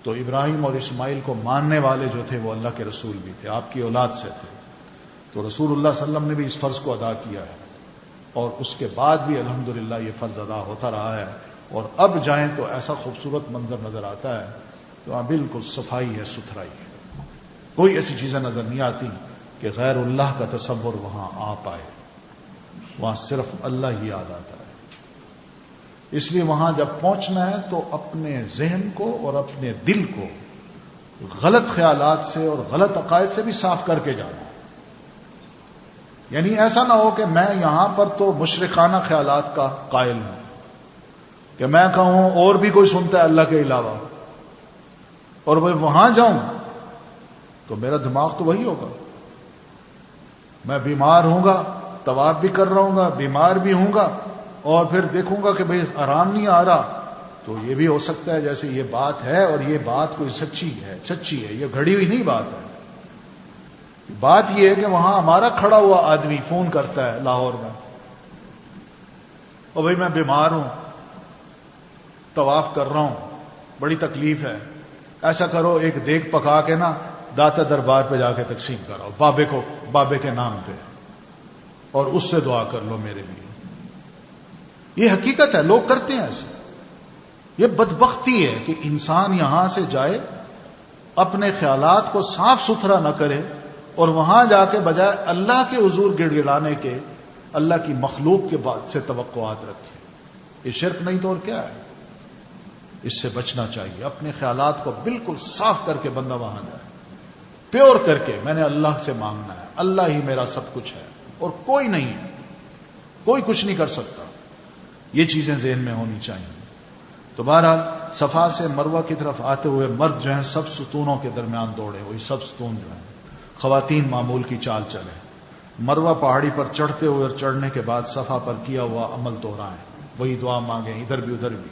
تو ابراہیم اور اسماعیل کو ماننے والے جو تھے وہ اللہ کے رسول بھی تھے، آپ کی اولاد سے تھے، تو رسول اللہ صلی اللہ علیہ وسلم نے بھی اس فرض کو ادا کیا ہے، اور اس کے بعد بھی الحمدللہ یہ فرض ادا ہوتا رہا ہے، اور اب جائیں تو ایسا خوبصورت منظر نظر آتا ہے، تو وہاں بالکل صفائی ہے، ستھرائی ہے، کوئی ایسی چیزیں نظر نہیں آتی کہ غیر اللہ کا تصور وہاں آ پائے، وہاں صرف اللہ ہی یاد آتا ہے۔ اس لیے وہاں جب پہنچنا ہے تو اپنے ذہن کو اور اپنے دل کو غلط خیالات سے اور غلط عقائد سے بھی صاف کر کے جانا، یعنی ایسا نہ ہو کہ میں یہاں پر تو مشرکانہ خیالات کا قائل ہوں کہ میں کہوں اور بھی کوئی سنتا ہے اللہ کے علاوہ، اور میں وہاں جاؤں تو میرا دماغ تو وہی ہوگا، میں بیمار ہوں گا، طواف بھی کر رہا ہوں گا، بیمار بھی ہوں گا، اور پھر دیکھوں گا کہ بھئی آرام نہیں آ رہا، تو یہ بھی ہو سکتا ہے جیسے یہ بات ہے اور یہ بات کوئی سچی ہے، یہ گھڑی ہوئی نہیں بات ہے۔ بات یہ ہے کہ وہاں ہمارا کھڑا ہوا آدمی فون کرتا ہے لاہور میں، اور بھئی میں بیمار ہوں، طواف کر رہا ہوں، بڑی تکلیف ہے، ایسا کرو ایک دیگ پکا کے نا داتا دربار پہ جا کے تقسیم کراؤ بابے کے نام پہ، اور اس سے دعا کر لو میرے لیے۔ یہ حقیقت ہے، لوگ کرتے ہیں ایسے۔ یہ بدبختی ہے کہ انسان یہاں سے جائے، اپنے خیالات کو صاف ستھرا نہ کرے، اور وہاں جا کے بجائے اللہ کے حضور گڑ گڑانے کے اللہ کی مخلوق کے بعد سے توقعات رکھے۔ یہ شرک نہیں تو اور کیا ہے؟ اس سے بچنا چاہیے، اپنے خیالات کو بالکل صاف کر کے بندہ وہاں جائے، پیور کر کے میں نے اللہ سے مانگنا ہے، اللہ ہی میرا سب کچھ ہے اور کوئی نہیں ہے، کوئی کچھ نہیں کر سکتا۔ یہ چیزیں ذہن میں ہونی چاہیے۔ تو بہرحال صفا سے مروہ کی طرف آتے ہوئے مرد جو ہیں سب ستونوں کے درمیان دوڑے، وہی سب ستون جو ہیں، خواتین معمول کی چال چلے، مروہ پہاڑی پر چڑھتے ہوئے اور چڑھنے کے بعد صفا پر کیا ہوا عمل دہرائیں، وہی دعا مانگیں، ادھر بھی ادھر بھی،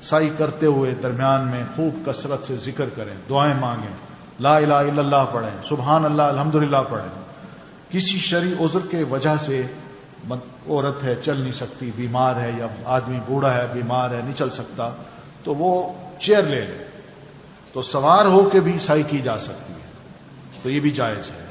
سعی کرتے ہوئے درمیان میں خوب کثرت سے ذکر کریں، دعائیں مانگیں، لا الہ الا اللہ پڑھیں، سبحان اللہ الحمدللہ پڑھیں۔ کسی شرعی عذر کے وجہ سے عورت ہے چل نہیں سکتی، بیمار ہے، یا آدمی بوڑھا ہے بیمار ہے نہیں چل سکتا، تو وہ چیئر لے لے، تو سوار ہو کے بھی سعی کی جا سکتی ہے، تو یہ بھی جائز ہے۔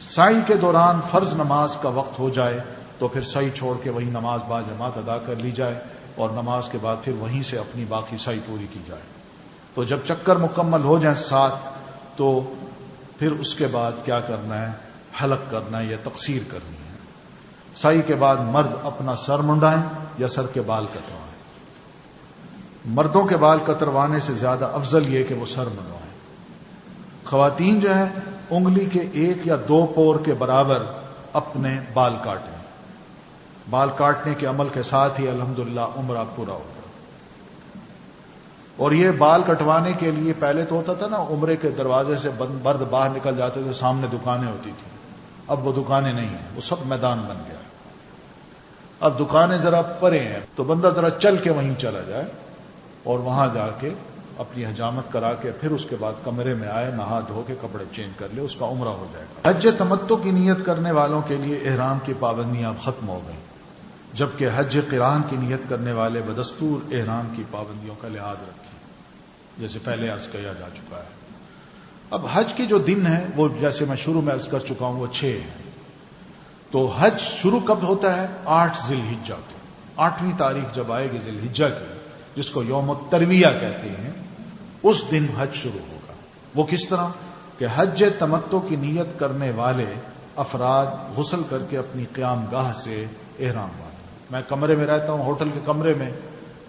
سعی کے دوران فرض نماز کا وقت ہو جائے تو پھر سعی چھوڑ کے وہی نماز با جماعت ادا کر لی جائے، اور نماز کے بعد پھر وہیں سے اپنی باقی سعی پوری کی جائے۔ تو جب چکر مکمل ہو جائیں 7، تو پھر اس کے بعد کیا کرنا ہے؟ حلق کرنا ہے یا تقصیر کرنی ہے۔ سعی کے بعد مرد اپنا سر منڈائیں یا سر کے بال کتروائیں۔ مردوں کے بال کتروانے سے زیادہ افضل یہ کہ وہ سر منڈوائیں۔ خواتین جو ہیں انگلی کے 1 یا 2 پور کے برابر اپنے بال کاٹیں۔ بال کاٹنے کے عمل کے ساتھ ہی الحمدللہ عمرہ پورا ہوگا۔ اور یہ بال کٹوانے کے لیے پہلے تو ہوتا تھا نا، عمرے کے دروازے سے مرد باہر نکل جاتے تھے، سامنے دکانیں ہوتی تھیں، اب وہ دکانیں نہیں ہیں، وہ سب میدان بن گیا۔ اب دکانیں ذرا پرے ہیں تو بندہ ذرا چل کے وہیں چلا جائے اور وہاں جا کے اپنی حجامت کرا کے پھر اس کے بعد کمرے میں آئے، نہا دھو کے کپڑے چینج کر لے، اس کا عمرہ ہو جائے گا۔ حج تمتع کی نیت کرنے والوں کے لیے احرام کی پابندیاں ختم ہو گئیں، جبکہ حج قران کی نیت کرنے والے بدستور احرام کی پابندیوں کا لحاظ رکھیں، جیسے پہلے عرض کیا جا چکا ہے۔ اب حج کے جو دن ہیں وہ جیسے میں شروع میں عرض کر چکا ہوں وہ 6 ہیں۔ تو حج شروع کب ہوتا ہے؟ 8 ذی الحجہ کو، 8ویں تاریخ جب آئے گی ذی الحجہ کی، جس کو یوم الترویہ کہتے ہیں، اس دن حج شروع ہوگا۔ وہ کس طرح کہ حج تمتع کی نیت کرنے والے افراد غسل کر کے اپنی قیام گاہ سے احرام باندھیں۔ میں کمرے میں رہتا ہوں، ہوٹل کے کمرے میں،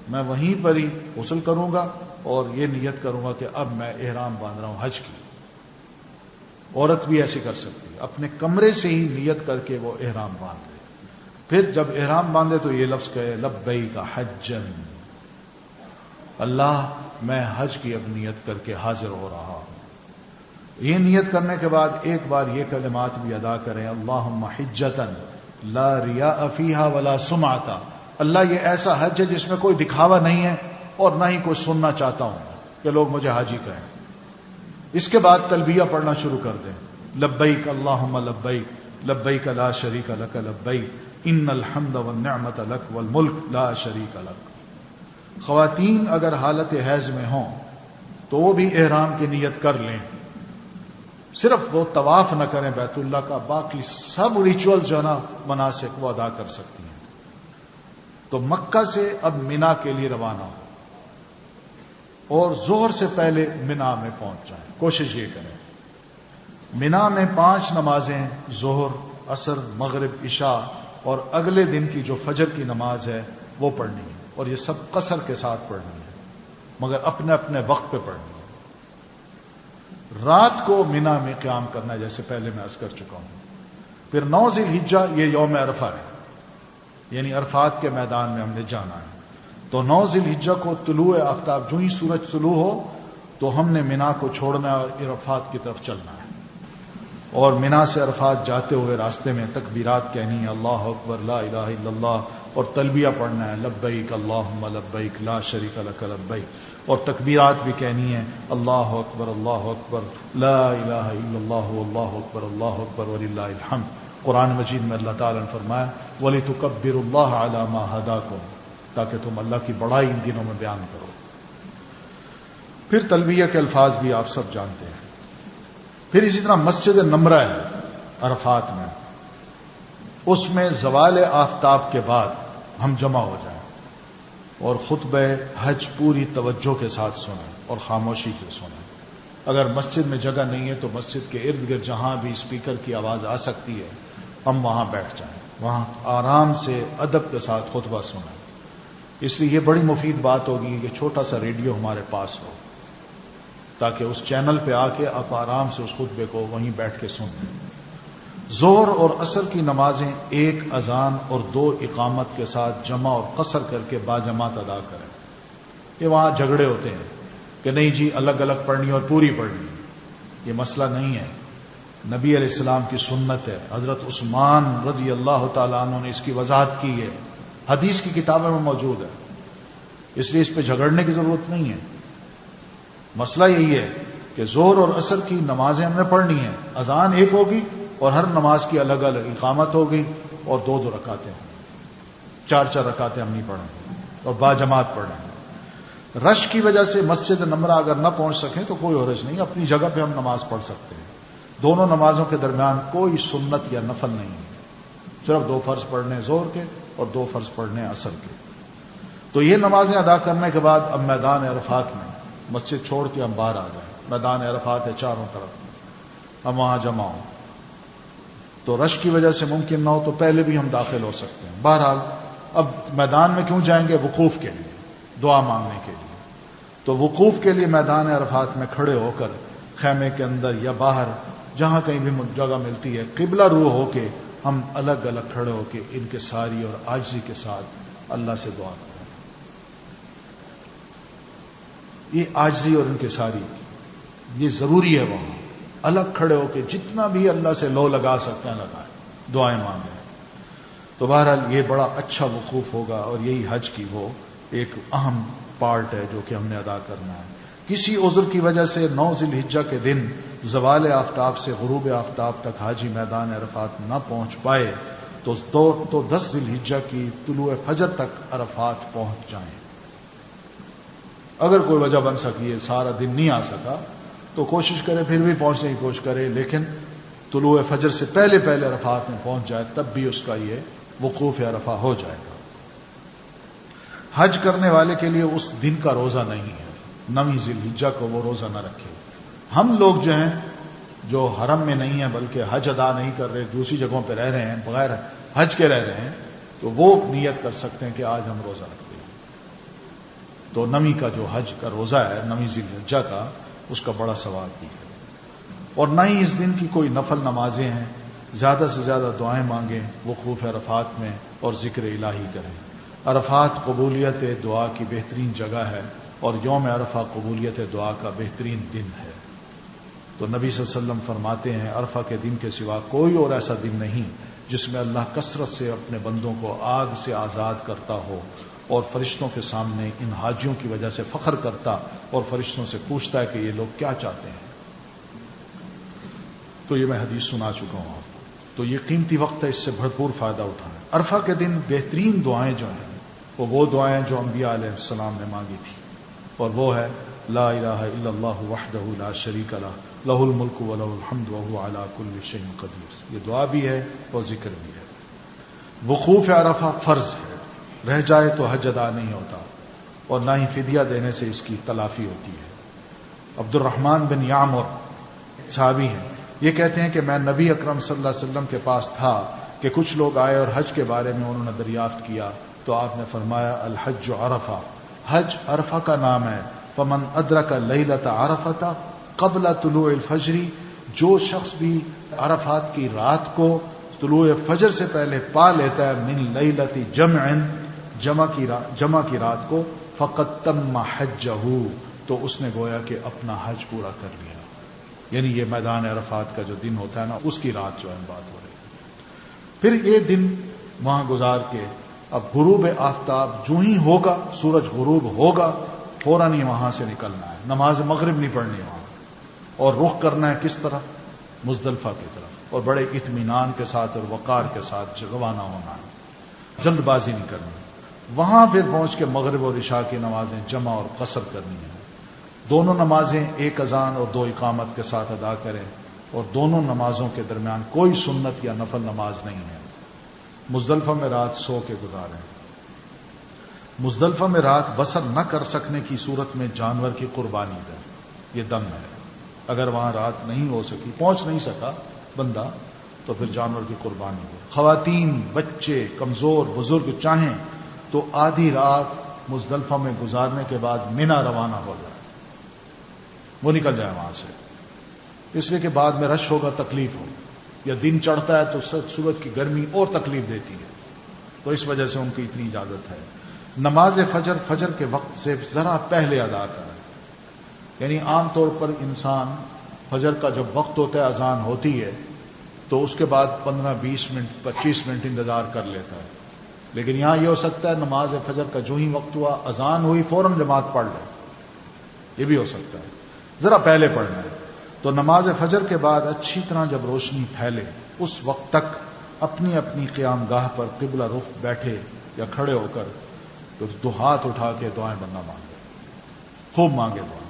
میں وہیں پر ہی غسل کروں گا اور یہ نیت کروں گا کہ اب میں احرام باندھ رہا ہوں حج کی۔ عورت بھی ایسے کر سکتی ہے، اپنے کمرے سے ہی نیت کر کے وہ احرام باندھ لے۔ پھر جب احرام باندھے تو یہ لفظ کہے لبیک حجن، اللہ میں حج کی اب نیت کر کے حاضر ہو رہا ہوں۔ یہ نیت کرنے کے بعد ایک بار یہ کلمات بھی ادا کریں، اللہم حجتن لا ریاء فیہا ولا سمعتا، اللہ یہ ایسا حج ہے جس میں کوئی دکھاوا نہیں ہے اور نہ ہی کوئی سننا چاہتا ہوں کہ لوگ مجھے حاجی کہیں۔ اس کے بعد تلبیہ پڑھنا شروع کر دیں، لبیک اللہم لبیک لبیک لا شریک لک لبیک ان الحمد والنعمت لک والملک لا شریک لک۔ خواتین اگر حالت حیض میں ہوں تو وہ بھی احرام کی نیت کر لیں، صرف وہ طواف نہ کریں بیت اللہ کا، باقی سب ریچول جو ہے نا مناسک وہ ادا کر سکتی ہیں۔ تو مکہ سے اب مینا کے لیے روانہ ہو اور ظہر سے پہلے مینا میں پہنچ جائیں، کوشش یہ کریں۔ مینا میں 5 نمازیں ظہر، عصر، مغرب، عشاء اور اگلے دن کی جو فجر کی نماز ہے وہ پڑھنی ہے، اور یہ سب قصر کے ساتھ پڑھنی ہے، مگر اپنے اپنے وقت پہ پڑھنی ہے۔ رات کو مینا میں قیام کرنا ہے، جیسے پہلے میں عرض کر چکا ہوں۔ پھر 9 ذی الحجہ یہ یوم عرفہ ہے، یعنی عرفات کے میدان میں ہم نے جانا ہے۔ تو 9 ذی الحجہ کو طلوع آفتاب جو ہی سورج طلوع ہو تو ہم نے مینا کو چھوڑنا ہے اور عرفات کی طرف چلنا ہے، اور مینا سے عرفات جاتے ہوئے راستے میں تکبیرات کہنی ہے، اللہ اکبر لا الہ الا اللہ، اور تلبیہ پڑھنا ہے، لبیک اللہم لبیک لا شریک لک لبیک، اور تکبیرات بھی کہنی ہے، اللہ اکبر لا الہ الا اللہ اللہ اکبر وللہ الحمد۔ قرآن مجید میں اللہ تعالیٰ نے فرمایا وَلِتُكَبِّرُوا اللَّهَ عَلَى مَا هَدَاكُمْ، تاکہ تم اللہ کی بڑائی ان دنوں میں بیان کرو۔ پھر تلبیہ کے الفاظ بھی آپ سب جانتے ہیں۔ پھر اسی طرح مسجد نمرہ ہے عرفات میں، اس میں زوال آفتاب کے بعد ہم جمع ہو جائیں اور خطبہ حج پوری توجہ کے ساتھ سنیں اور خاموشی سے سنیں۔ اگر مسجد میں جگہ نہیں ہے تو مسجد کے ارد گرد جہاں بھی اسپیکر کی آواز آ سکتی ہے ہم وہاں بیٹھ جائیں، وہاں آرام سے ادب کے ساتھ خطبہ سنیں۔ اس لیے یہ بڑی مفید بات ہوگی کہ چھوٹا سا ریڈیو ہمارے پاس ہو، تاکہ اس چینل پہ آ کے آپ آرام سے اس خطبے کو وہیں بیٹھ کے سن لیں۔ ظہر اور عصر کی نمازیں 1 اذان اور 2 اقامت کے ساتھ جمع اور قصر کر کے باجماعت ادا کریں۔ یہ وہاں جھگڑے ہوتے ہیں کہ نہیں جی الگ الگ پڑھنی اور پوری پڑھنی، یہ مسئلہ نہیں ہے، نبی علیہ السلام کی سنت ہے۔ حضرت عثمان رضی اللہ تعالیٰ عنہ نے اس کی وضاحت کی ہے، حدیث کی کتابوں میں موجود ہے، اس لیے اس پہ جھگڑنے کی ضرورت نہیں ہے۔ مسئلہ یہی ہے کہ ظہر اور عصر کی نمازیں ہم نے پڑھنی ہیں، اذان 1 ہوگی اور ہر نماز کی الگ الگ اقامت ہوگی اور 2 رکعتیں ہوں گی، 4 رکعتیں ہم نہیں پڑھیں گے اور باجماعت پڑھیں گے۔ رش کی وجہ سے مسجد نمرہ اگر نہ پہنچ سکیں تو کوئی حرج نہیں، اپنی جگہ پہ ہم نماز پڑھ سکتے ہیں۔ دونوں نمازوں کے درمیان کوئی سنت یا نفل نہیں ہے، صرف 2 فرض پڑھنے ظہر کے اور 2 فرض پڑھنے عصر کے۔ تو یہ نمازیں ادا کرنے کے بعد اب میدان عرفات میں مسجد چھوڑ کے ہم باہر آ جائیں، میدان عرفات ہے چاروں طرف، ہم وہاں جمع ہوں تو رش کی وجہ سے ممکن نہ ہو تو پہلے بھی ہم داخل ہو سکتے ہیں۔ بہرحال اب میدان میں کیوں جائیں گے؟ وقوف کے لیے، دعا مانگنے کے لیے۔ تو وقوف کے لیے میدان عرفات میں کھڑے ہو کر خیمے کے اندر یا باہر جہاں کہیں بھی جگہ ملتی ہے قبلہ رو ہو کے ہم الگ الگ کھڑے ہو کے انکساری اور عاجزی کے ساتھ اللہ سے دعا کریں۔ یہ عاجزی اور انکساری یہ ضروری ہے، وہاں الگ کھڑے ہو کے جتنا بھی اللہ سے لو لگا سکتے ہیں لگائیں، دعائیں مانگیں۔ تو بہرحال یہ بڑا اچھا وقوف ہوگا اور یہی حج کی وہ ایک اہم پارٹ ہے جو کہ ہم نے ادا کرنا ہے۔ کسی عذر کی وجہ سے 9 ذی الحجہ کے دن زوال آفتاب سے غروب آفتاب تک حاجی میدان عرفات نہ پہنچ پائے تو 10 ذی الحجہ کی طلوع فجر تک عرفات پہنچ جائیں۔ اگر کوئی وجہ بن سکی ہے سارا دن نہیں آ سکا تو کوشش کرے، پھر بھی پہنچنے کی کوشش کرے، لیکن طلوع فجر سے پہلے عرفات میں پہنچ جائے تب بھی اس کا یہ وقوف عرفہ ہو جائے گا۔ حج کرنے والے کے لیے اس دن کا روزہ نہیں ہے، 9 ذی الحجہ کو وہ روزہ نہ رکھے۔ ہم لوگ جو ہیں جو حرم میں نہیں ہیں بلکہ حج ادا نہیں کر رہے، دوسری جگہوں پہ رہ رہے ہیں، بغیر حج کے رہ رہے ہیں، تو وہ نیت کر سکتے ہیں کہ آج ہم روزہ رکھتے ہیں۔ تو 9 کا جو حج کا روزہ ہے، 9 ذی الحجہ کا، اس کا بڑا ثواب بھی ہے۔ اور نہ ہی اس دن کی کوئی نفل نمازیں ہیں، زیادہ سے زیادہ دعائیں مانگیں وقوف عرفات میں اور ذکر الہی کریں۔ عرفات قبولیت دعا کی بہترین جگہ ہے اور یوم عرفہ قبولیت دعا کا بہترین دن ہے۔ تو نبی صلی اللہ علیہ وسلم فرماتے ہیں عرفہ کے دن کے سوا کوئی اور ایسا دن نہیں جس میں اللہ کثرت سے اپنے بندوں کو آگ سے آزاد کرتا ہو اور فرشتوں کے سامنے ان حاجیوں کی وجہ سے فخر کرتا اور فرشتوں سے پوچھتا ہے کہ یہ لوگ کیا چاہتے ہیں۔ تو یہ میں حدیث سنا چکا ہوں آپ کو، تو یہ قیمتی وقت ہے، اس سے بھرپور فائدہ اٹھائیں۔ عرفہ کے دن بہترین دعائیں جو ہیں وہ دعائیں جو انبیاء علیہ السلام نے مانگی تھی، اور وہ ہے لا الہ الا اللہ وحدہ لا شریک لہ لہ الملک ولہ الحمد وہو علی کل شیء قدیر، یہ دعا بھی ہے اور ذکر بھی ہے۔ وقوف عرفہ فرض ہے، رہ جائے تو حج ادا نہیں ہوتا اور نہ ہی فدیہ دینے سے اس کی تلافی ہوتی ہے۔ عبد الرحمن بن یعمر صحابی ہیں، یہ کہتے ہیں کہ میں نبی اکرم صلی اللہ علیہ وسلم کے پاس تھا کہ کچھ لوگ آئے اور حج کے بارے میں انہوں نے دریافت کیا تو آپ نے فرمایا الحج عرفہ، حج عرفہ کا نام ہے، فمن ادرک لیلۃ عرفۃ قبل طلوع الفجر، جو شخص بھی عرفات کی رات کو طلوع فجر سے پہلے پا لیتا ہے، من لیلۃ جمع کی رات کو، فقد تم حجہ، تو اس نے گویا کہ اپنا حج پورا کر لیا۔ یعنی یہ میدان عرفات کا جو دن ہوتا ہے نا، اس کی رات جو ہے بات ہو رہی ہے۔ پھر یہ دن وہاں گزار کے اب غروب آفتاب جو ہی ہوگا، سورج غروب ہوگا، فوراً ہی وہاں سے نکلنا ہے، نماز مغرب نہیں پڑھنی وہاں، اور رخ کرنا ہے کس طرف؟ مزدلفہ کی طرف، اور بڑے اطمینان کے ساتھ اور وقار کے ساتھ روانہ ہونا ہے، جلد بازی نہیں کرنی۔ وہاں پھر پہنچ کے مغرب اور عشاء کی نمازیں جمع اور قصر کرنی ہیں، دونوں نمازیں ایک اذان اور 2 اقامت کے ساتھ ادا کریں، اور دونوں نمازوں کے درمیان کوئی سنت یا نفل نماز نہیں ہے۔ مزدلفہ میں رات سو کے گزاریں۔ مزدلفہ میں رات بسر نہ کر سکنے کی صورت میں جانور کی قربانی دیں، یہ دم ہے۔ اگر وہاں رات نہیں ہو سکی، پہنچ نہیں سکا بندہ، تو پھر جانور کی قربانی دے۔ خواتین، بچے، کمزور، بزرگ چاہیں تو آدھی رات مزدلفہ میں گزارنے کے بعد منا روانہ ہو جائے، وہ نکل جائے وہاں سے، اس لیے کہ بعد میں رش ہوگا، تکلیف ہو، یا دن چڑھتا ہے تو سورج کی گرمی اور تکلیف دیتی ہے، تو اس وجہ سے ان کی اتنی اجازت ہے۔ نماز فجر کے وقت سے ذرا پہلے ادا کریں، یعنی عام طور پر انسان فجر کا جب وقت ہوتا ہے، اذان ہوتی ہے تو اس کے بعد 15-20 منٹ 25 منٹ انتظار کر لیتا ہے، لیکن یہاں یہ ہو سکتا ہے نماز فجر کا جو ہی وقت ہوا، اذان ہوئی، فوراً جماعت پڑھ لے، یہ بھی ہو سکتا ہے، ذرا پہلے پڑھنا ہے۔ تو نماز فجر کے بعد اچھی طرح جب روشنی پھیلے اس وقت تک اپنی اپنی قیام گاہ پر قبلہ رخ بیٹھے یا کھڑے ہو کر تو دو ہاتھ اٹھا کے دعائیں بننا مانگے، خوب مانگے دعائیں.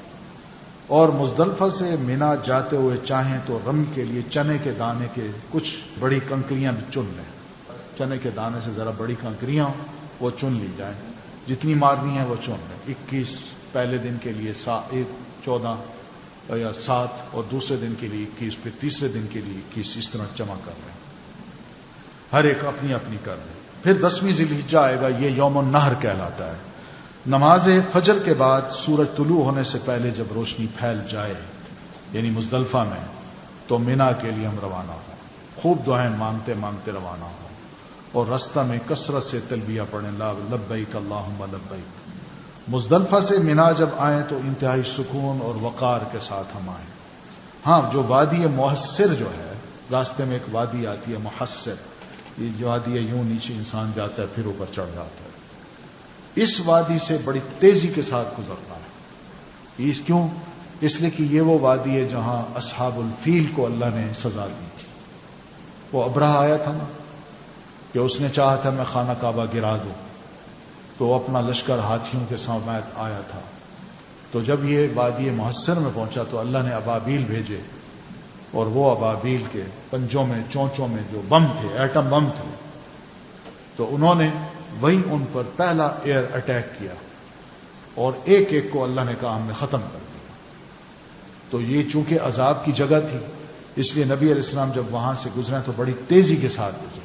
اور مزدلفہ سے مینا جاتے ہوئے چاہیں تو رمی کے لیے چنے کے دانے کے کچھ بڑی کنکریاں بھی چن لیں. چنے کے دانے سے ذرا بڑی کنکریاں وہ چن لی جائیں، جتنی مارنی ہیں وہ چن لیں. 21 پہلے دن کے لیے 14 یا 7 اور دوسرے دن کے لیے 21، پھر تیسرے دن کے لیے 21، اس طرح جمع کر لیں. ہر ایک اپنی اپنی کر لیں. پھر 10ویں ذی الحجہ آئے گا، یہ یوم النحر کہلاتا ہے. نماز فجر کے بعد سورج طلوع ہونے سے پہلے جب روشنی پھیل جائے یعنی مزدلفہ میں، تو مینا کے لیے ہم روانہ ہوں. خوب دعائیں مانگتے مانگتے روانہ ہوں اور رستہ میں کثرت سے تلبیہ پڑھیں، لبیک اللہم لبیک. مزدلفہ سے مینا جب آئیں تو انتہائی سکون اور وقار کے ساتھ ہم آئیں. ہاں، جو وادی محسر جو ہے، راستے میں ایک وادی آتی ہے محسر، یہ جو وادی ہے یوں نیچے انسان جاتا ہے پھر اوپر چڑھ جاتا ہے. اس وادی سے بڑی تیزی کے ساتھ گزرنا ہے. کیوں؟ اس لیے کہ یہ وہ وادی ہے جہاں اصحاب الفیل کو اللہ نے سزا دی تھی. وہ ابرہہ آیا تھا نا کہ اس نے چاہا تھا میں خانہ کعبہ گرا دوں، تو وہ اپنا لشکر ہاتھیوں کے ساتھ آیا تھا. تو جب یہ وادی محسر میں پہنچا تو اللہ نے ابابیل بھیجے، اور وہ ابابیل کے پنجوں میں چونچوں میں جو بم تھے، ایٹم بم تھے، تو انہوں نے وہی ان پر پہلا ایئر اٹیک کیا اور ایک ایک کو اللہ نے کہا ہم نے ختم کر دیا. تو یہ چونکہ عذاب کی جگہ تھی، اس لیے نبی علیہ السلام جب وہاں سے گزرے تو بڑی تیزی کے ساتھ گزرے.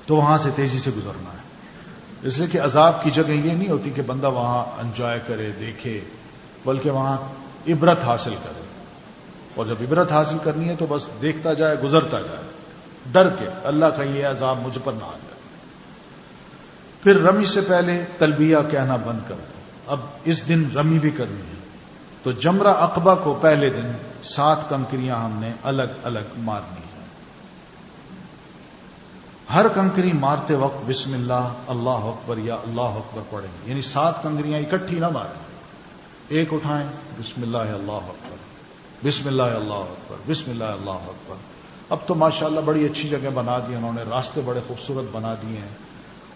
تو وہاں سے تیزی سے گزرنا ہے، اس لیے کہ عذاب کی جگہ یہ نہیں ہوتی کہ بندہ وہاں انجوائے کرے، دیکھے، بلکہ وہاں عبرت حاصل کرے. اور جب عبرت حاصل کرنی ہے تو بس دیکھتا جائے، گزرتا جائے، ڈر کے اللہ کا یہ عذاب مجھ پر نہ آ جائے. پھر رمی سے پہلے تلبیہ کہنا بند کر دو. اب اس دن رمی بھی کرنی ہے، تو جمرہ عقبہ کو پہلے دن 7 کنکریاں ہم نے الگ الگ مارنی ہے. ہر کنکری مارتے وقت بسم اللہ اللہ اکبر یا اللہ اکبر پڑھیں، یعنی 7 کنکریاں اکٹھی نہ ماریں. ایک اٹھائیں، بسم اللہ اللہ اکبر، بسم اللہ اللہ اکبر، بسم اللہ اللہ اکبر. اب تو ماشاءاللہ بڑی اچھی جگہ بنا دی انہوں نے، راستے بڑے خوبصورت بنا دیے ہیں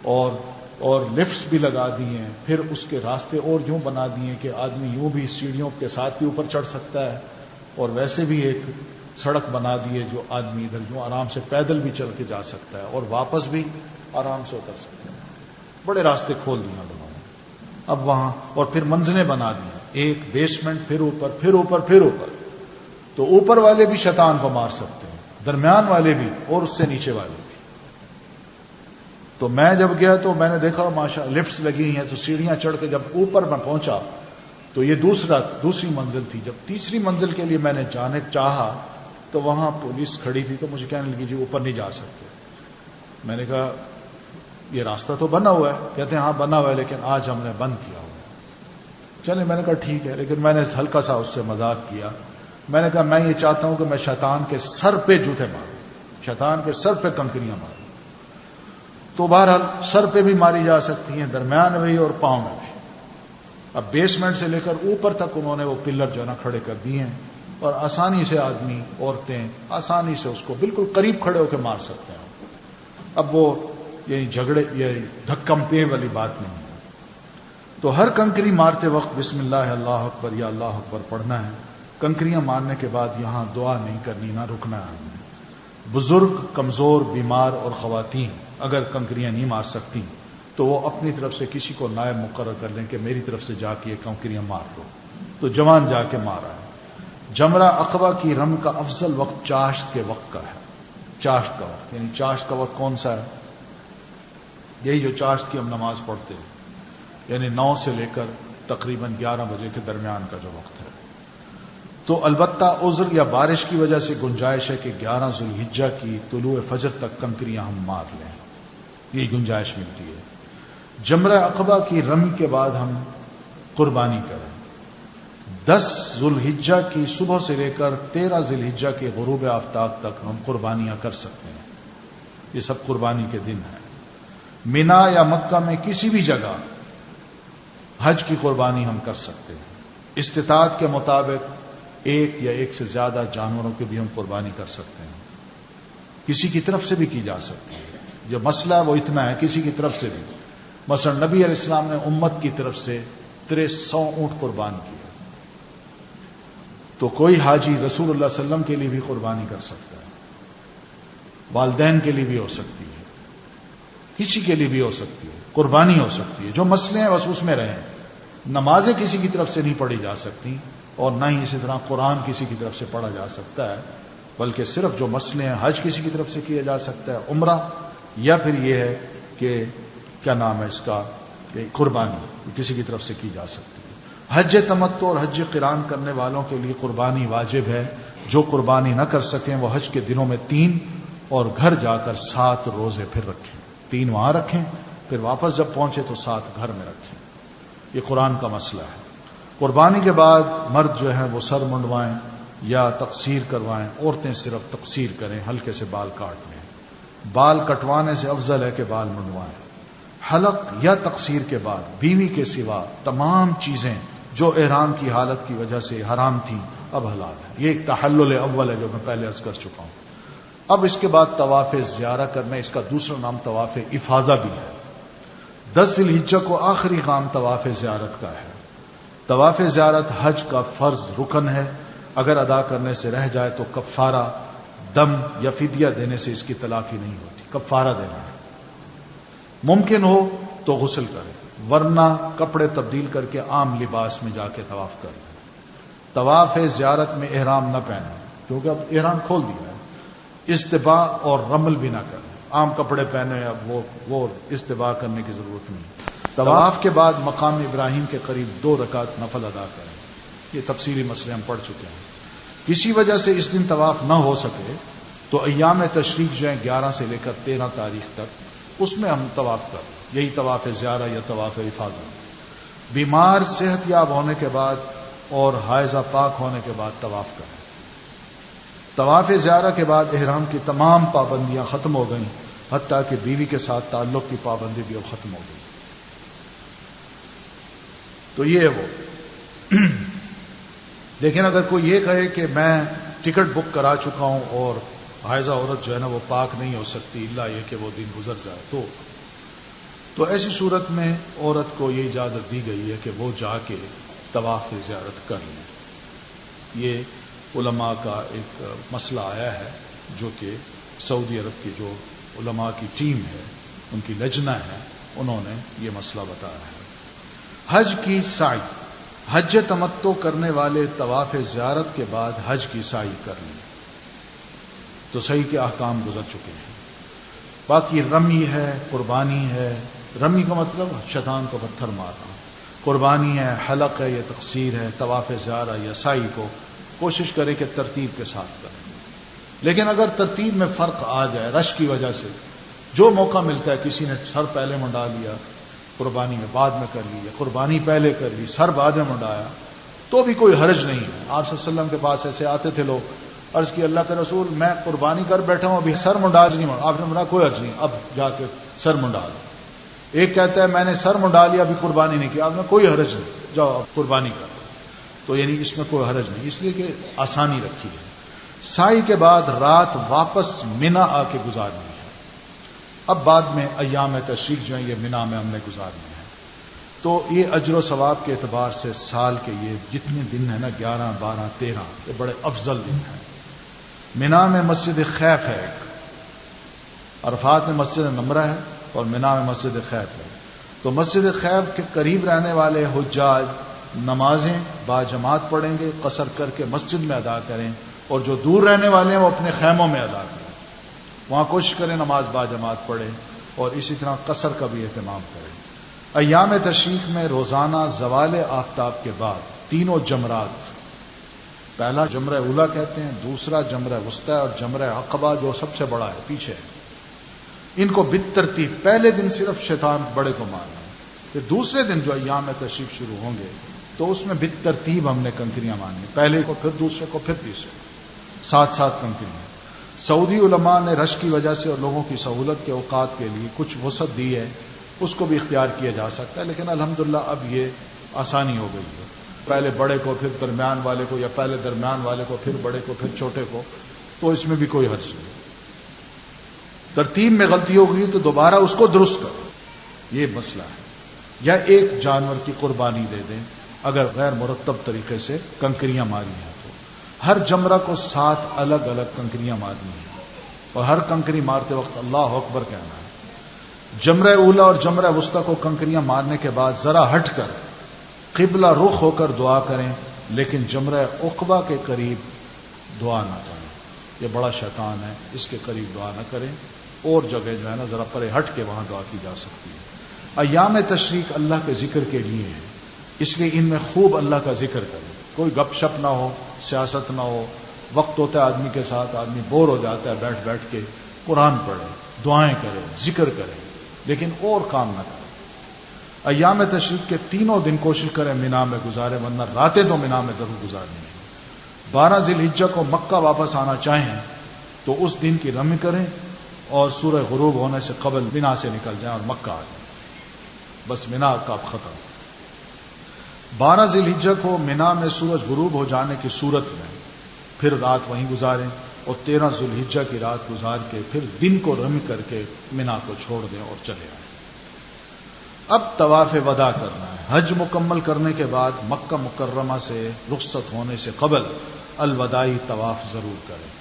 اور لفٹس بھی لگا دیے ہیں. پھر اس کے راستے اور یوں بنا دیے ہیں کہ آدمی یوں بھی سیڑھیوں کے ساتھ بھی اوپر چڑھ سکتا ہے، اور ویسے بھی ایک سڑک بنا دی ہے جو آدمی ادھر یوں آرام سے پیدل بھی چل کے جا سکتا ہے اور واپس بھی آرام سے اتر سکتا ہے. بڑے راستے کھول دیے انہوں نے. اب وہاں اور پھر منزلیں بنا دی ہیں، ایک بیسمنٹ، پھر اوپر، پھر اوپر، پھر اوپر. تو اوپر والے بھی شیطان کو مار سکتے ہیں، درمیان والے بھی، اور اس سے نیچے والے بھی. تو میں جب گیا تو میں نے دیکھا ماشاء لفٹس لگی ہیں، تو سیڑھیاں چڑھ کے جب اوپر میں پہنچا تو یہ دوسری منزل تھی. جب تیسری منزل کے لیے میں نے جانے چاہا تو وہاں پولیس کھڑی تھی، تو مجھے کہنے لگی جی اوپر نہیں جا سکتے. میں نے کہا یہ راستہ تو بنا ہوا ہے. کہتے ہیں ہاں بنا ہوا ہے، لیکن آج ہم نے بند کیا ہوا ہے. چلے، میں نے کہا ٹھیک ہے، لیکن میں نے ہلکا سا اس سے مذاق کیا. میں نے کہا میں یہ چاہتا ہوں کہ میں شیطان کے سر پہ جوتے ماروں، شیطان کے سر پہ کنکریاں ماروں. تو بہرحال سر پہ بھی ماری جا سکتی ہیں، درمیان میں بھی اور پاؤں میں بھی. اب بیسمنٹ سے لے کر اوپر تک انہوں نے وہ پلر جو ہے نا کھڑے کر دیے ہیں، اور آسانی سے آدمی، عورتیں آسانی سے اس کو بالکل قریب کھڑے ہو کے مار سکتے ہیں. اب وہ یعنی جھگڑے یا دھکم پے والی بات نہیں ہے. تو ہر کنکری مارتے وقت بسم اللہ اللہ اکبر یا اللہ اکبر پڑھنا ہے. کنکریاں مارنے کے بعد یہاں دعا نہیں کرنی، نہ رکنا ہے. بزرگ، کمزور، بیمار اور خواتین اگر کنکریاں نہیں مار سکتی تو وہ اپنی طرف سے کسی کو نائب مقرر کر لیں کہ میری طرف سے جا کے یہ کنکریاں مار لو. تو جوان جا کے مارا ہے. جمرہ عقبہ کی رم کا افضل وقت چاشت کے وقت کا ہے. چاشت کا وقت یعنی چاشت کا وقت کون سا ہے؟ یہی جو چاشت کی ہم نماز پڑھتے ہیں، یعنی 9 سے لے کر تقریباً 11 بجے کے درمیان کا جو وقت ہے. تو البتہ عذر یا بارش کی وجہ سے گنجائش ہے کہ 11 ذی الحجہ کی طلوع فجر تک کنکریاں ہم مار لیں، یہ گنجائش ملتی ہے. جمرہ عقبہ کی رمی کے بعد ہم قربانی کریں. 10 ذی الحجہ کی صبح سے لے کر 13 ذی الحجہ کے غروب آفتاب تک ہم قربانیاں کر سکتے ہیں. یہ سب قربانی کے دن ہیں. مینا یا مکہ میں کسی بھی جگہ حج کی قربانی ہم کر سکتے ہیں. استطاعت کے مطابق ایک یا ایک سے زیادہ جانوروں کی بھی ہم قربانی کر سکتے ہیں، کسی کی طرف سے بھی کی جا سکتی ہے. جو مسئلہ وہ اتنا ہے کسی کی طرف سے بھی. مثلا نبی علیہ السلام نے امت کی طرف سے 300 اونٹ قربان کیا، تو کوئی حاجی رسول اللہ صلی اللہ علیہ وسلم کے لیے بھی قربانی کر سکتا ہے، والدین کے لیے بھی ہو سکتی ہے، کسی کے لیے بھی ہو سکتی ہے، قربانی ہو سکتی ہے. جو مسئلے ہیں بس اس میں رہیں. نمازیں کسی کی طرف سے نہیں پڑھی جا سکتی اور نہ ہی اسی طرح قرآن کسی کی طرف سے پڑھا جا سکتا ہے، بلکہ صرف جو مسئلے ہیں حج کسی کی طرف سے کیا جا سکتا ہے، عمرہ، یا پھر یہ ہے کہ کیا نام ہے اس کا، قربانی کسی کی طرف سے کی جا سکتی ہے. حج تمتع اور حج قران کرنے والوں کے لیے قربانی واجب ہے. جو قربانی نہ کر سکیں وہ حج کے دنوں میں 3 اور گھر جا کر 7 روزے پھر رکھیں. 3 وہاں رکھیں، پھر واپس جب پہنچے تو 7 گھر میں رکھیں. یہ قرآن کا مسئلہ ہے. قربانی کے بعد مرد جو ہیں وہ سر منڈوائیں یا تقصیر کروائیں، عورتیں صرف تقصیر کریں، ہلکے سے بال کاٹ لیں. بال کٹوانے سے افضل ہے کہ بال منڈوائیں. حلق یا تقصیر کے بعد بیوی کے سوا تمام چیزیں جو احرام کی حالت کی وجہ سے حرام تھیں اب حلال ہے. یہ ایک تحلل اول ہے جو میں پہلے عرض کر چکا ہوں. اب اس کے بعد طواف زیارہ کرنا، اس کا دوسرا نام طواف افاضہ بھی ہے. 10 ذی الحجہ کو آخری کام طواف زیارت کا ہے. طواف زیارت حج کا فرض رکن ہے. اگر ادا کرنے سے رہ جائے تو کفارہ، دم یا فدیہ دینے سے اس کی تلافی نہیں ہوتی، کفارہ دینا ہے. ممکن ہو تو غسل کرے، ورنہ کپڑے تبدیل کر کے عام لباس میں جا کے طواف کرے. طواف زیارت میں احرام نہ پہنے کیونکہ اب احرام کھول دیا ہے. استباء اور رمل بھی نہ کرے، عام کپڑے پہنے، اب وہ استباء کرنے کی ضرورت نہیں. طواف کے بعد مقام ابراہیم کے قریب 2 رکعت نفل ادا کریں. یہ تفصیلی مسئلے ہم پڑھ چکے ہیں. کسی وجہ سے اس دن طواف نہ ہو سکے تو ایام تشریق جو ہیں 11 سے لے کر 13 تاریخ تک اس میں ہم طواف کریں. یہی طواف زیارہ یا طواف افاضہ. بیمار صحت یاب ہونے کے بعد اور حائضہ پاک ہونے کے بعد طواف کریں. طواف زیارہ کے بعد احرام کی تمام پابندیاں ختم ہو گئیں، حتیٰ کہ بیوی کے ساتھ تعلق کی پابندی بھی اب ختم ہو گئی. تو یہ ہے وہ. لیکن اگر کوئی یہ کہے کہ میں ٹکٹ بک کرا چکا ہوں اور حائضہ عورت جو ہے نا وہ پاک نہیں ہو سکتی الا یہ کہ وہ دن گزر جائے، تو ایسی صورت میں عورت کو یہ اجازت دی گئی ہے کہ وہ جا کے طواف زیارت کر لیں. یہ علماء کا ایک مسئلہ آیا ہے جو کہ سعودی عرب کی جو علماء کی ٹیم ہے، ان کی لجنہ ہے، انہوں نے یہ مسئلہ بتایا ہے. حج کی سعی، حج تمتع کرنے والے طواف زیارت کے بعد حج کی سعی کر لیں تو صحیح کے احکام گزر چکے ہیں. باقی رمی ہے، قربانی ہے. رمی کا مطلب شیطان کو پتھر مارنا، قربانی ہے، حلق ہے یا تقصیر ہے. طواف زیارہ یا سعی کو کوشش کرے کہ ترتیب کے ساتھ کریں. لیکن اگر ترتیب میں فرق آ جائے رش کی وجہ سے، جو موقع ملتا ہے کسی نے سر پہلے منڈا لیا، قربانی میں بعد میں کر لی، قربانی پہلے کر لی، سر بعد میں منڈایا، تو بھی کوئی حرج نہیں ہے. آپ صلی اللہ علیہ وسلم کے پاس ایسے آتے تھے لوگ، عرض کی اللہ کے رسول میں قربانی کر بیٹھا ہوں، ابھی سر منڈا نہیں منڈا. آپ نے منڈا کوئی حرج نہیں، اب جا کے سر منڈا لو. ایک کہتا ہے میں نے سر منڈا لیا ابھی قربانی نہیں کی، آپ نے کوئی حرج نہیں، جاؤ اب قربانی کر. تو یعنی اس میں کوئی حرج نہیں، اس لیے کہ آسانی رکھی ہے. سعی کے بعد رات واپس منا آ کے گزارنی ہے. اب بعد میں ایام تشریق جو ہیں یہ منا میں ہم نے گزارنی ہے. تو یہ اجر و ثواب کے اعتبار سے سال کے یہ جتنے دن ہیں نا 11، 12، 13 یہ بڑے افضل دن ہیں. منا میں مسجد خیف ہے ایک، عرفات میں مسجد نمرہ ہے اور منا میں مسجد خیف ہے. تو مسجد خیف کے قریب رہنے والے حجاج نمازیں باجماعت پڑھیں گے، قصر کر کے مسجد میں ادا کریں، اور جو دور رہنے والے ہیں وہ اپنے خیموں میں ادا کریں. وہاں کوشش کریں نماز باجماعت پڑھیں اور اسی طرح قصر کا بھی اہتمام کریں. ایام تشریق میں روزانہ زوال آفتاب کے بعد تینوں جمرات، پہلا جمرہ اولا کہتے ہیں، دوسرا جمرہ وسطیٰ اور جمرہ عقبہ جو سب سے بڑا ہے پیچھے، ان کو بالترتیب پہلے دن صرف شیطان بڑے کو مارنا ہے، پھر دوسرے دن جو ایام تشریق شروع ہوں گے تو اس میں بالترتیب ہم نے کنکریاں مارنی، پہلے کو پھر دوسرے کو پھر تیسرے، ساتھ ساتھ کنکریاں. سعودی علماء نے رش کی وجہ سے اور لوگوں کی سہولت کے اوقات کے لیے کچھ وسعت دی ہے، اس کو بھی اختیار کیا جا سکتا ہے، لیکن الحمدللہ اب یہ آسانی ہو گئی ہے. پہلے بڑے کو پھر درمیان والے کو، یا پہلے درمیان والے کو پھر بڑے کو پھر چھوٹے کو، تو اس میں بھی کوئی حرج نہیں۔ ترتیب میں غلطی ہو گئی تو دوبارہ اس کو درست کرو، یہ مسئلہ ہے۔ یا ایک جانور کی قربانی دے دیں اگر غیر مرتب طریقے سے کنکریاں ماری ہیں تو ہر جمرہ کو 7 الگ الگ کنکریاں مارنی ہیں، اور ہر کنکری مارتے وقت اللہ اکبر کہنا ہے۔ جمرہ اولا اور جمرہ وسطیٰ کو کنکریاں مارنے کے بعد ذرا ہٹ کر قبلہ رخ ہو کر دعا کریں، لیکن جمرہ عقبہ کے قریب دعا نہ کریں، یہ بڑا شیطان ہے، اس کے قریب دعا نہ کریں، اور جگہ جو ہے نا ذرا پرے ہٹ کے وہاں دعا کی جا سکتی ہے۔ ایام تشریق اللہ کے ذکر کے لیے ہیں، اس لیے ان میں خوب اللہ کا ذکر کریں، کوئی گپ شپ نہ ہو، سیاست نہ ہو۔ وقت ہوتا ہے آدمی کے ساتھ، آدمی بور ہو جاتا ہے، بیٹھ بیٹھ کے قرآن پڑھے، دعائیں کرے، ذکر کرے، لیکن اور کام نہ کرے۔ ایام تشریق کے تینوں دن کوشش کریں مینا میں گزارے، ورنہ راتیں تو مینا میں ضرور گزارنی ہے۔ 12 ذی الحجہ کو مکہ واپس آنا چاہیں تو اس دن کی رمی کریں اور سورج غروب ہونے سے قبل مینا سے نکل جائیں اور مکہ آ جائیں، بس مینا کا ختم۔ 12 ذی الحجہ کو مینا میں سورج غروب ہو جانے کی صورت میں پھر رات وہیں گزاریں، اور 13 ذی الحجہ کی رات گزار کے پھر دن کو رمی کر کے مینا کو چھوڑ دیں اور چلے آئیں۔ اب طواف وداع کرنا ہے۔ حج مکمل کرنے کے بعد مکہ مکرمہ سے رخصت ہونے سے قبل الوداعی طواف ضرور کریں۔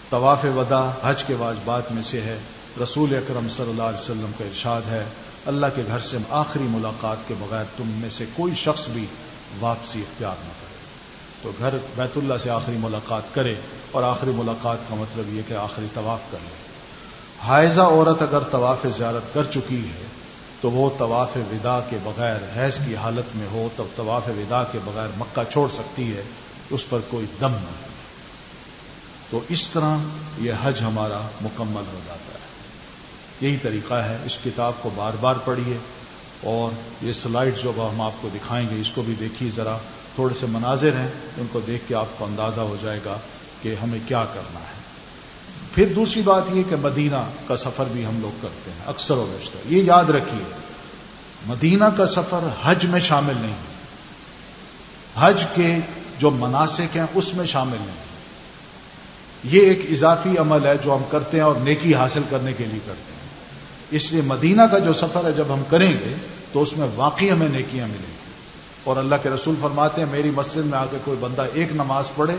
طواف وداع حج کے واجبات میں سے ہے۔ رسول اکرم صلی اللہ علیہ وسلم کا ارشاد ہے، اللہ کے گھر سے آخری ملاقات کے بغیر تم میں سے کوئی شخص بھی واپسی اختیار نہ کرے۔ تو گھر بیت اللہ سے آخری ملاقات کرے، اور آخری ملاقات کا مطلب یہ کہ آخری طواف کر لے۔ حائضہ عورت اگر طواف زیارت کر چکی ہے تو وہ طواف وداع کے بغیر حیض کی حالت میں ہو تب طواف وداع کے بغیر مکہ چھوڑ سکتی ہے، اس پر کوئی دم نہیں۔ تو اس طرح یہ حج ہمارا مکمل ہو جاتا ہے۔ یہی طریقہ ہے۔ اس کتاب کو بار بار پڑھیے، اور یہ سلائیڈ جو ہم آپ کو دکھائیں گے اس کو بھی دیکھیے، ذرا تھوڑے سے مناظر ہیں ان کو دیکھ کے آپ کو اندازہ ہو جائے گا کہ ہمیں کیا کرنا ہے۔ پھر دوسری بات یہ کہ مدینہ کا سفر بھی ہم لوگ کرتے ہیں اکثر و بیشتر۔ یہ یاد رکھیے، مدینہ کا سفر حج میں شامل نہیں ہے، حج کے جو مناسک ہیں اس میں شامل نہیں ہے۔ یہ ایک اضافی عمل ہے جو ہم کرتے ہیں اور نیکی حاصل کرنے کے لیے کرتے ہیں۔ اس لیے مدینہ کا جو سفر ہے جب ہم کریں گے تو اس میں واقعی ہمیں نیکیاں ملیں گی، اور اللہ کے رسول فرماتے ہیں میری مسجد میں آ کے کوئی بندہ ایک نماز پڑھے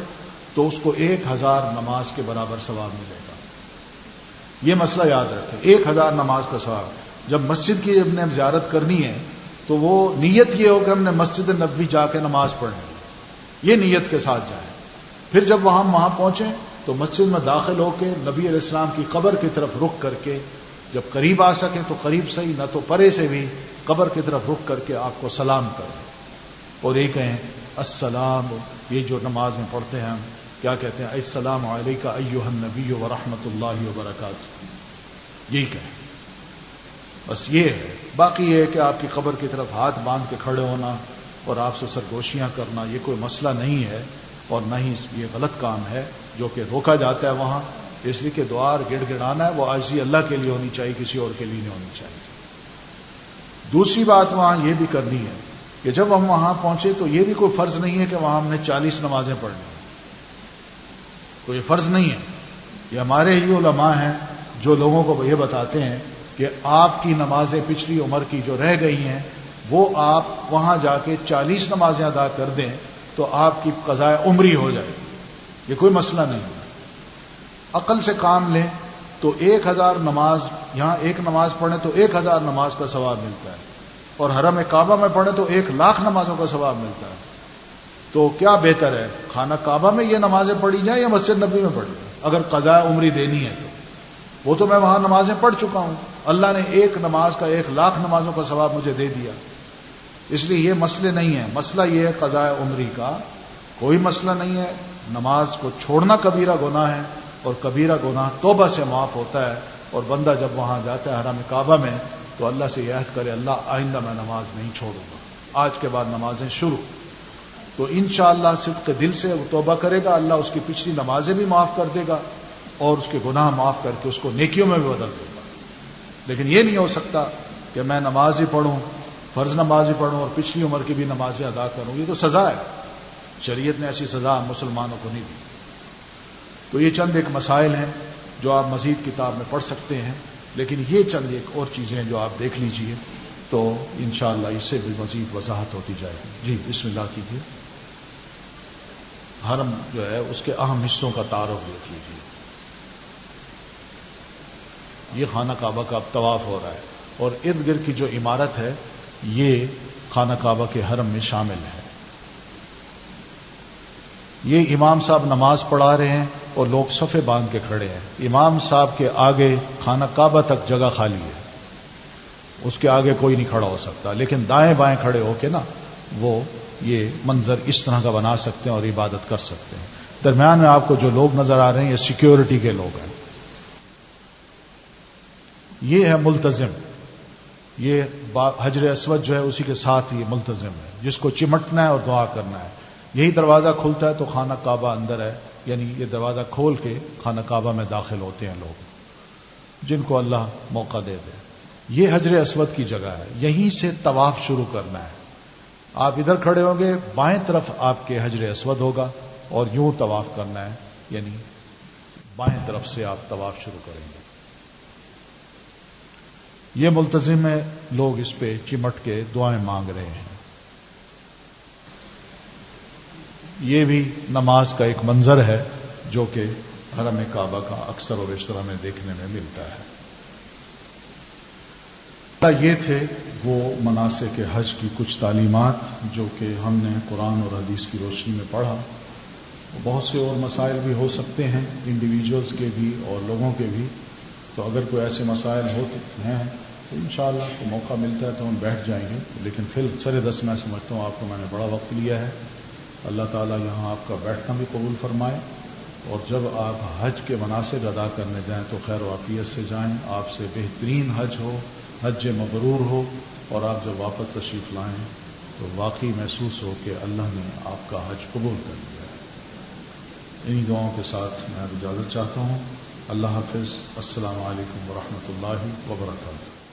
تو اس کو 1000 نماز کے برابر ثواب ملے گا۔ یہ مسئلہ یاد رکھیں، 1000 نماز کا ثواب۔ جب مسجد کی ہم نے زیارت کرنی ہے تو وہ نیت یہ ہو کہ ہم نے مسجد نبوی جا کے نماز پڑھنی ہے، یہ نیت کے ساتھ جائیں۔ پھر جب وہاں پہنچیں تو مسجد میں داخل ہو کے نبی علیہ السلام کی قبر کی طرف رخ کر کے، جب قریب آ سکیں تو قریب صحیح، نہ تو پرے سے بھی قبر کی طرف رخ کر کے آپ کو سلام کریں، اور یہ کہیں السلام۔ یہ جو نماز میں پڑھتے ہیں ہم کیا کہتے ہیں؟ السلام علیکہ ایھا النبی ورحمۃ اللہ وبرکاتہ، یہی کہیں، بس یہ ہے۔ باقی یہ ہے کہ آپ کی قبر کی طرف ہاتھ باندھ کے کھڑے ہونا اور آپ سے سرگوشیاں کرنا یہ کوئی مسئلہ نہیں ہے، اور نہ ہی یہ غلط کام ہے جو کہ روکا جاتا ہے وہاں، اس لیے کہ دعا گڑ گڑانا ہے وہ عاجزی اللہ کے لیے ہونی چاہیے، کسی اور کے لیے نہیں ہونی چاہیے۔ دوسری بات وہاں یہ بھی کرنی ہے کہ جب ہم وہاں پہنچے تو یہ بھی کوئی فرض نہیں ہے کہ وہاں ہم نے 40 نمازیں پڑھنی، کوئی فرض نہیں ہے۔ یہ ہمارے ہی علماء ہیں جو لوگوں کو یہ بتاتے ہیں کہ آپ کی نمازیں پچھلی عمر کی جو رہ گئی ہیں وہ آپ وہاں جا کے 40 نمازیں ادا کر دیں تو آپ کی قضاء عمری ہو جائے گی، یہ کوئی مسئلہ نہیں ہے۔ عقل سے کام لیں تو 1000 نماز، یہاں ایک نماز پڑھیں تو 1000 نماز کا ثواب ملتا ہے، اور حرم کعبہ میں پڑھیں تو 1,00,000 نمازوں کا ثواب ملتا ہے۔ تو کیا بہتر ہے، خانہ کعبہ میں یہ نمازیں پڑھی جائیں یا مسجد نبوی میں پڑھی جائیں؟ اگر قضاء عمری دینی ہے تو وہ تو میں وہاں نمازیں پڑھ چکا ہوں، اللہ نے ایک نماز کا 1,00,000 نمازوں کا ثواب مجھے دے دیا۔ اس لیے یہ مسئلے نہیں ہیں۔ مسئلہ یہ ہے قضاء عمری کا کوئی مسئلہ نہیں ہے۔ نماز کو چھوڑنا کبیرہ گناہ ہے، اور کبیرہ گناہ توبہ سے معاف ہوتا ہے، اور بندہ جب وہاں جاتا ہے حرم کعبہ میں تو اللہ سے یہ عہد کرے اللہ آئندہ میں نماز نہیں چھوڑوں گا، آج کے بعد نمازیں شروع۔ تو انشاءاللہ صدق دل سے وہ توبہ کرے گا، اللہ اس کی پچھلی نمازیں بھی معاف کر دے گا اور اس کے گناہ معاف کر کے اس کو نیکیوں میں بھی بدل دے گا۔ لیکن یہ نہیں ہو سکتا کہ میں نماز ہی پڑھوں، فرض نماز بھی پڑھوں اور پچھلی عمر کی بھی نمازیں ادا کروں، یہ تو سزا ہے. شریعت نے ایسی سزا مسلمانوں کو نہیں دی. تو یہ چند ایک مسائل ہیں جو آپ مزید کتاب میں پڑھ سکتے ہیں، لیکن یہ چند ایک اور چیزیں جو آپ دیکھ لیجئے تو انشاءاللہ اس سے بھی مزید وضاحت ہوتی جائے گی. جی بسم اللہ کیجیے. حرم جو ہے اس کے اہم حصوں کا تعارف دیکھ لیجیے. یہ خانہ کعبہ کا اب طواف ہو رہا ہے اور ارد گرد کی جو عمارت ہے یہ خانہ کعبہ کے حرم میں شامل ہے. یہ امام صاحب نماز پڑھا رہے ہیں اور لوگ صفے باندھ کے کھڑے ہیں. امام صاحب کے آگے خانہ کعبہ تک جگہ خالی ہے، اس کے آگے کوئی نہیں کھڑا ہو سکتا، لیکن دائیں بائیں کھڑے ہو کے نا وہ یہ منظر اس طرح کا بنا سکتے ہیں اور عبادت کر سکتے ہیں. درمیان میں آپ کو جو لوگ نظر آ رہے ہیں یہ سیکیورٹی کے لوگ ہیں. یہ ہے ملتزم، یہ حجر اسود جو ہے اسی کے ساتھ یہ ملتزم ہے جس کو چمٹنا ہے اور دعا کرنا ہے. یہی دروازہ کھلتا ہے تو خانہ کعبہ اندر ہے، یعنی یہ دروازہ کھول کے خانہ کعبہ میں داخل ہوتے ہیں لوگ جن کو اللہ موقع دے دے. یہ حجر اسود کی جگہ ہے، یہیں سے طواف شروع کرنا ہے. آپ ادھر کھڑے ہوں گے، بائیں طرف آپ کے حجر اسود ہوگا اور یوں طواف کرنا ہے، یعنی بائیں طرف سے آپ طواف شروع کریں گے. یہ ملتزم ہے، لوگ اس پہ چمٹ کے دعائیں مانگ رہے ہیں. یہ بھی نماز کا ایک منظر ہے جو کہ حرم کعبہ کا اکثر و بیشتر ہمیں دیکھنے میں ملتا ہے. یہ تھے وہ مناسک حج کی کچھ تعلیمات جو کہ ہم نے قرآن اور حدیث کی روشنی میں پڑھا. بہت سے اور مسائل بھی ہو سکتے ہیں انڈیویجولز کے بھی اور لوگوں کے بھی، تو اگر کوئی ایسے مسائل ہوتے ہیں تو انشاءاللہ کو موقع ملتا ہے تو ہم بیٹھ جائیں گے. لیکن پھر سر دست میں سمجھتا ہوں آپ کو میں نے بڑا وقت لیا ہے. اللہ تعالیٰ یہاں آپ کا بیٹھنا بھی قبول فرمائے، اور جب آپ حج کے مناسک ادا کرنے جائیں تو خیر و عافیت سے جائیں. آپ سے بہترین حج ہو، حج مبرور ہو، اور آپ جب واپس تشریف لائیں تو واقعی محسوس ہو کہ اللہ نے آپ کا حج قبول کر لیا ہے. انہی دعاؤں کے ساتھ میں اب اجازت چاہتا ہوں. اللہ حافظ. السلام علیکم ورحمۃ اللہ وبرکاتہ.